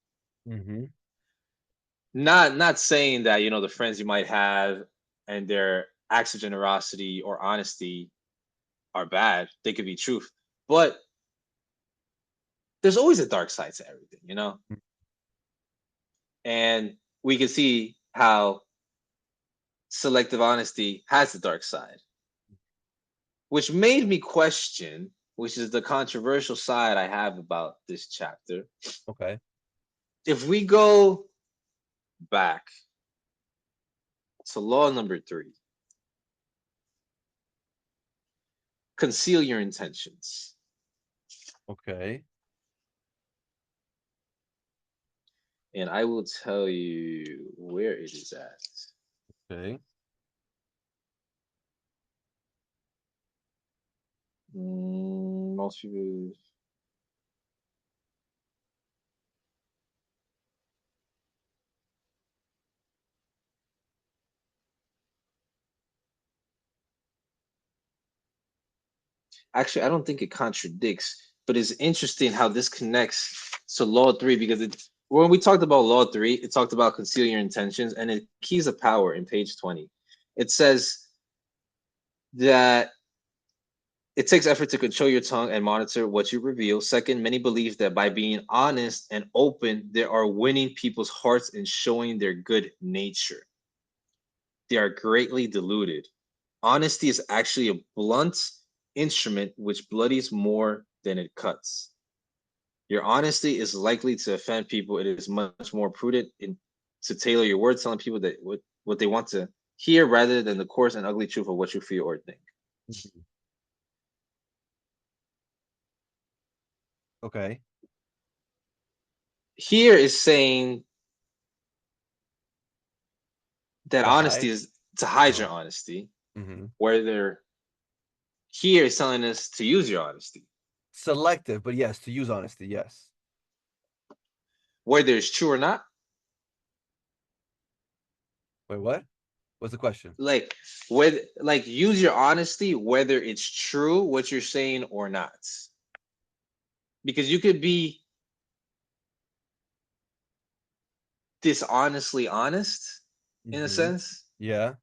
Not saying that, the friends you might have and their acts of generosity or honesty are bad. They could be truth, but there's always a dark side to everything. And we can see how selective honesty has the dark side, which made me question, which is the controversial side I have about this chapter. Okay. If we go back to law number 3, conceal your intentions. Okay. And I will tell you where it is at. Okay. Most people. Actually, I don't think it contradicts, but it's interesting how this connects to Law 3, because when we talked about Law 3, it talked about conceal your intentions, and in Keys of Power in page 20, it says that it takes effort to control your tongue and monitor what you reveal. Second, many believe that by being honest and open, they are winning people's hearts and showing their good nature. They are greatly deluded. Honesty is actually a blunt instrument which bloodies more than it cuts. Your honesty is likely to offend people. It is much more prudent to tailor your words, telling people that what they want to hear, rather than the coarse and ugly truth of what you feel or think. Okay. Here is saying that To honesty hide. is to hide Uh-huh. your honesty, Mm-hmm. whether here is telling us to use your honesty, Selective, but yes, to use honesty, yes. whether it's true or not. Wait, what? What's the question? Like, whether, like, use your honesty, whether it's true what you're saying or not, because you could be dishonestly honest in a sense. Yeah.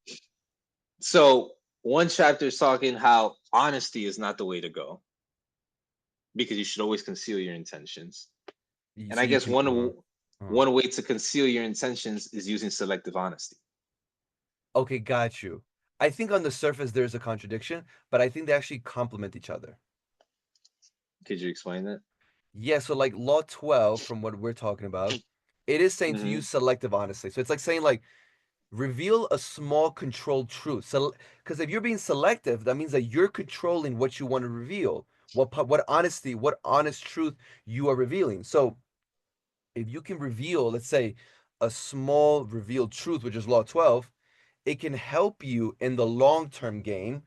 So one chapter is talking how honesty is not the way to go, because you should always conceal your intentions. And I So you guess can. Uh-huh. one way to conceal your intentions is using selective honesty. Okay, got you. I think on the surface there's a contradiction, but I think they actually complement each other. Could you explain that? Yeah, so like law 12, from what we're talking about, it is saying to Mm-hmm. use selective honesty. So it's like saying like reveal a small controlled truth. So because if you're being selective, that means that you're controlling what you want to reveal, what honesty, what honest truth you are revealing. So if you can reveal, let's say, a small revealed truth, which is law 12, it can help you in the long-term game,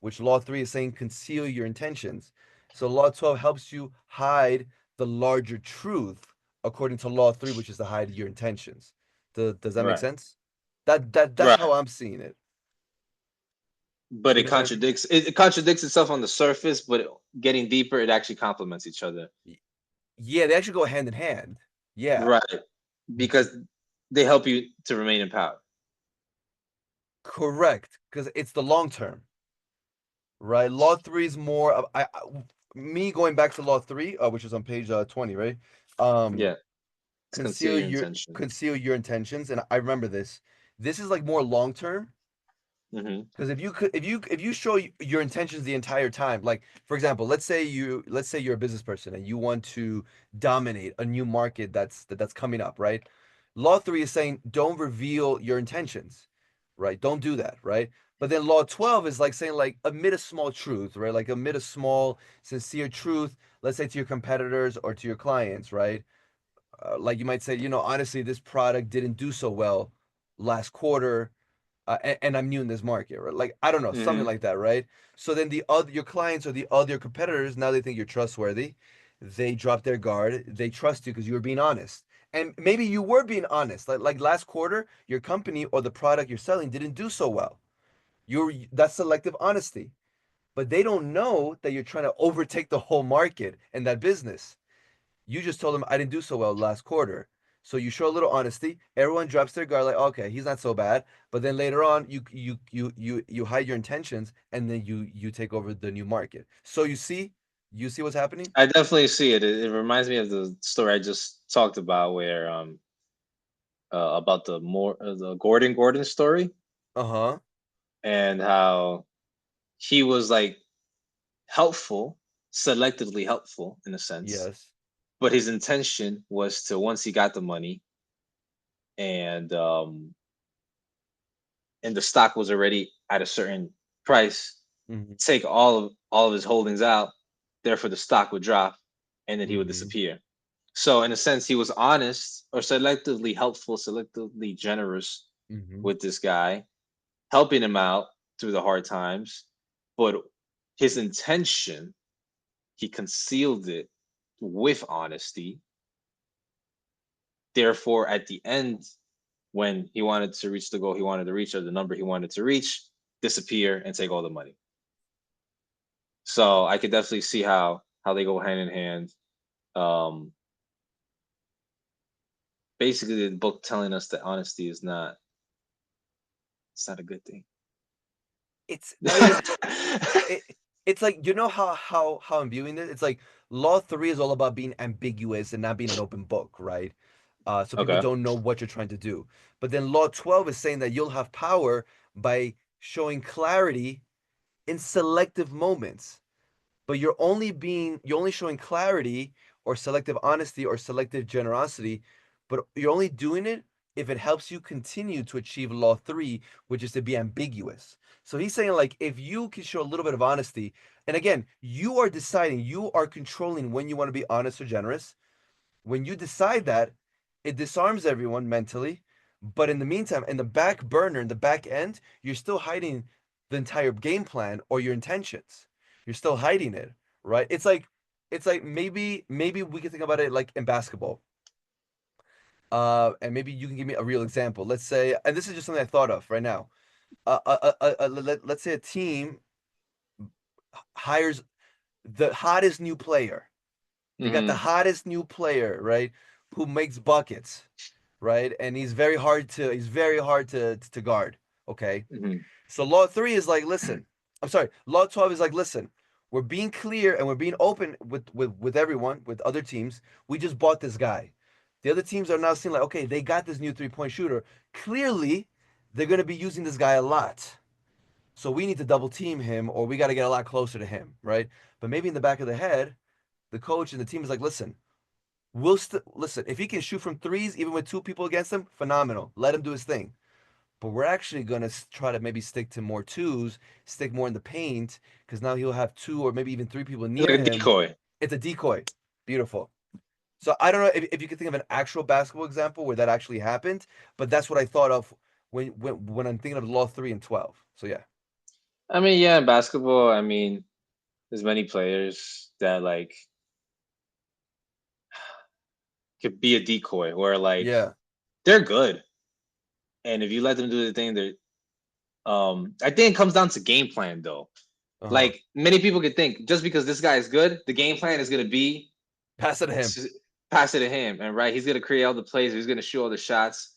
which law 3 is saying conceal your intentions. So law 12 helps you hide the larger truth according to law 3, which is to hide your intentions. Does that make Right. sense? That's Right. how I'm seeing it. But You it know what I mean? contradicts itself on the surface, but getting deeper, it actually complements each other. Yeah, they actually go hand in hand. Yeah, Right. Because they help you to remain in power. correct. Because it's the long term, right? Law three is more of me going back to law three, which is on page 20, right? Yeah. Conceal Conceal your your intention. conceal your intentions, and I remember this. This is like more long term. Hmm. Because if you show your intentions the entire time, like for example, let's say you're a business person and you want to dominate a new market that's coming up, right? Law three is saying don't reveal your intentions, right? Don't do that, right? But then law 12 is like saying like admit a small truth, right? Like admit a small sincere truth, let's say to your competitors or to your clients, right? Like you might say, honestly, this product didn't do so well last quarter, and I'm new in this market, right? Like I don't know, something Hmm. like that, right? So then the other your clients or the other competitors now they think you're trustworthy. They drop their guard. They trust you because you were being honest, and maybe you were being honest. Like last quarter, your company or the product you're selling didn't do so well. That's selective honesty, but they don't know that you're trying to overtake the whole market and that business. You just told them I didn't do so well last quarter. So you show a little honesty. Everyone drops their guard, like, okay, he's not so bad. But then later on, you hide your intentions, and then you take over the new market. So you see what's happening. I definitely see it. It reminds me of the story I just talked about, where about the Gordon story, Uh huh. and how he was like helpful, selectively helpful in a sense, Yes. but his intention was to, once he got the money and the stock was already at a certain price, Mm-hmm. take all of his holdings out, therefore the stock would drop and then he would Mm-hmm. disappear. So in a sense, he was honest or selectively helpful, selectively generous Mm-hmm. with this guy, helping him out through the hard times, but his intention, he concealed it with honesty. Therefore, at the end, when he wanted to reach the goal he wanted to reach, or the number he wanted to reach, disappear and take all the money. So I could definitely see how they go hand in hand. Um, Basically, the book telling us that honesty is not, it's not a good thing. It's not even it. It's like how I'm viewing this. It's like law three is all about being ambiguous and not being an open book, right? So people Okay. don't know what you're trying to do. But then Law 12 is saying that you'll have power by showing clarity in selective moments. But you're only showing clarity or selective honesty or selective generosity, but you're only doing it if it helps you continue to achieve Law 3, which is to be ambiguous. So he's saying, like, if you can show a little bit of honesty, and again, you are deciding, you are controlling when you want to be honest or generous. When you decide that, it disarms everyone mentally. But in the meantime, in the back burner, in the back end, you're still hiding the entire game plan or your intentions. You're still hiding it, right? It's like maybe we can think about it like in basketball. And maybe you can give me a real example. Let's say, and this is just something I thought of right now. Let's say a team hires the hottest new player. They got the Hmm. hottest new player, right? Who makes buckets, right? And he's very hard to guard. Okay. Hmm. So law three is like, listen, I'm sorry, law 12 is like, listen, we're being clear and we're being open with everyone, with other teams. We just bought this guy. The other teams are now seeing like, okay, they got this new 3-point shooter. Clearly, they're gonna be using this guy a lot. So we need to double team him or we got to get a lot closer to him, right? But maybe in the back of the head, the coach and the team is like, listen, listen. If he can shoot from threes, even with two people against him, phenomenal. Let him do his thing. But we're actually gonna try to maybe stick to more twos, stick more in the paint, because now he'll have two or maybe even three people It's near like a him. decoy. It's a decoy. Beautiful. So I don't know if you can think of an actual basketball example where that actually happened, but that's what I thought of when I'm thinking of Law 3 and 12. So yeah. I mean, yeah, in basketball, I mean, there's many players that like could be a decoy, where like Yeah. they're good. and if you let them do the thing, they're I think it comes down to game plan though. Uh-huh. Like many people could think just because this guy is good, the game plan is gonna be Pass it to him. to pass it to him, and right, he's gonna create all the plays, he's gonna shoot all the shots,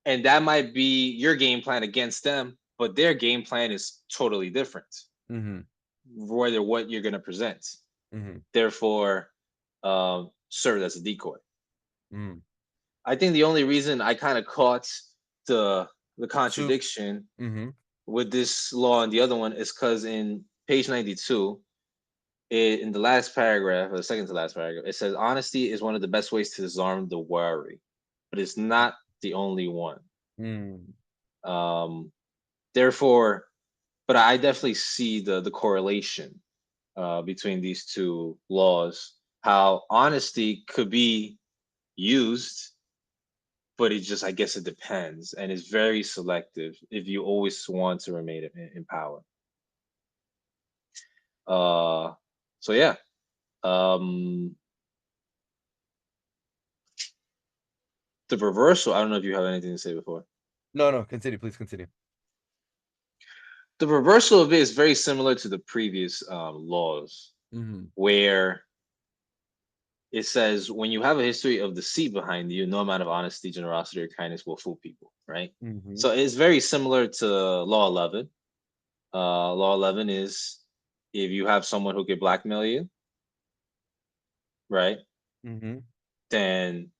and that might be your game plan against them, but their game plan is totally different. Mm-hmm. Whether what you're gonna present, Mm-hmm. therefore, serve as a decoy. Mm. I think the only reason I kind of caught the So contradiction mm-hmm. with this law and the other one is because in page 92, in the last paragraph, or the second to last paragraph, it says honesty is one of the best ways to disarm the worry, but it's not the only one. Mm. Um, therefore, but I definitely see the correlation between these two laws. How honesty could be used, but it just, I guess, it depends, and it's very selective if you always want to remain in power. Uh, so yeah. Um, the reversal. I don't know if you have anything to say before. No, no, continue, please continue. The reversal of it is very similar to the previous laws, Mm-hmm. where it says when you have a history of deceit behind you, no amount of honesty, generosity, or kindness will fool people, right? Mm-hmm. So it's very similar to Law 11. Law 11 is if you have someone who could blackmail you, right? Mm-hmm. Then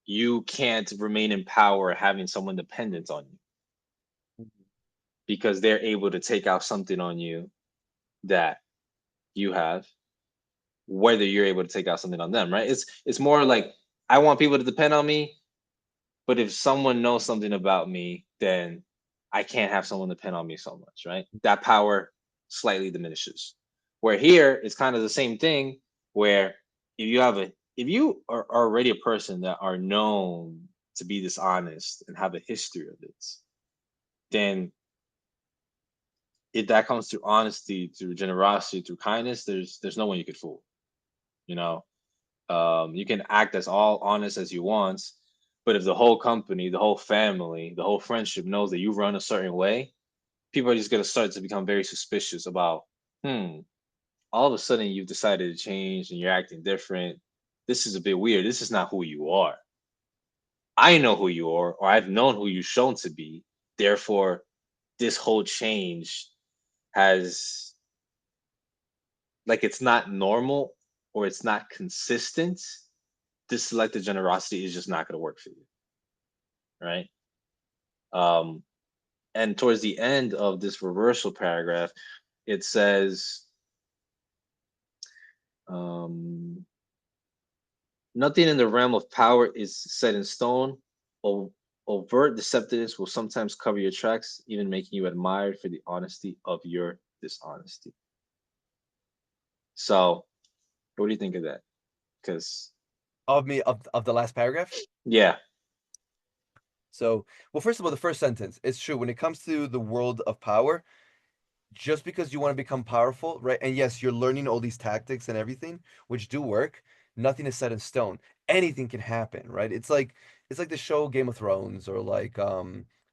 you can't remain in power having someone dependent on you because they're able to take out something on you that you have, whether you're able to take out something on them, right? It's more like I want people to depend on me, but if someone knows something about me, then I can't have someone depend on me so much, right? That power slightly diminishes. Where here it's kind of the same thing, where if you are already a person that are known to be dishonest and have a history of it, then if that comes through honesty, through generosity, through kindness, there's no one you could fool. You know, you can act as all honest as you want, but if the whole company, the whole family, the whole friendship knows that you run a certain way, people are just gonna start to become very suspicious about, hmm, all of a sudden you've decided to change and you're acting different. This is a bit weird. This is not who you are. I know who you are, or I've known who you've shown to be. Therefore, this whole change has, like, it's not normal or it's not consistent. This selective generosity is just not going to work for you, right? Um, and towards the end of this reversal paragraph, it says, um, nothing in the realm of power is set in stone. Overt deceptiveness will sometimes cover your tracks, even making you admired for the honesty of your dishonesty. So, what do you think of that? Because, Of the last paragraph. yeah, So, well, first of all, the first sentence, it's true. When it comes to the world of power, just because you want to become powerful, right? And yes, you're learning all these tactics and everything, which do work. Nothing is set in stone. Anything can happen, right? It's like the show Game of Thrones or like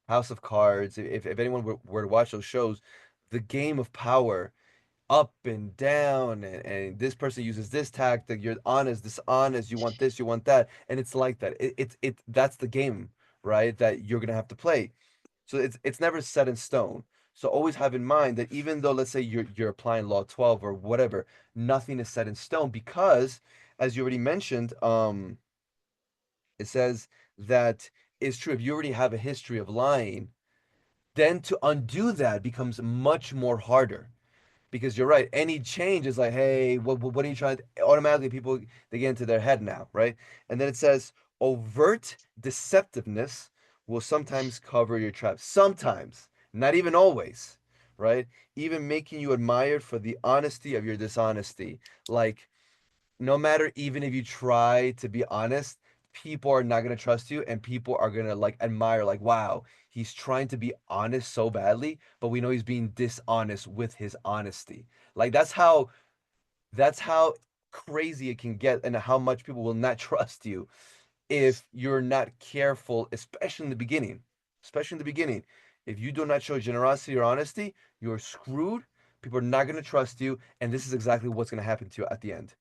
House of Cards. If anyone were to watch those shows, the game of power, up and down, and this person uses this tactic, you're honest, dishonest, you want this, you want that, and it's like that. It that's the game, right? That you're gonna have to play. So it's never set in stone. So always have in mind that even though, let's say, you're applying law 12 or whatever, nothing is set in stone because, as you already mentioned, it says that it's true. If you already have a history of lying, then to undo that becomes much more harder because you're right. Any change is like, hey, what are you trying to? Automatically, people, they get into their head now, right? And then it says overt deceptiveness will sometimes cover your traps. Sometimes, not even always, right? Even making you admired for the honesty of your dishonesty. Like, no matter, even if you try to be honest, people are not gonna trust you, and people are gonna like admire, like, wow, he's trying to be honest so badly, but we know he's being dishonest with his honesty. Like that's how crazy it can get, and how much people will not trust you if you're not careful, especially in the beginning. Especially in the beginning. If you do not show generosity or honesty, you're screwed. People are not going to trust you, and this is exactly what's going to happen to you at the end.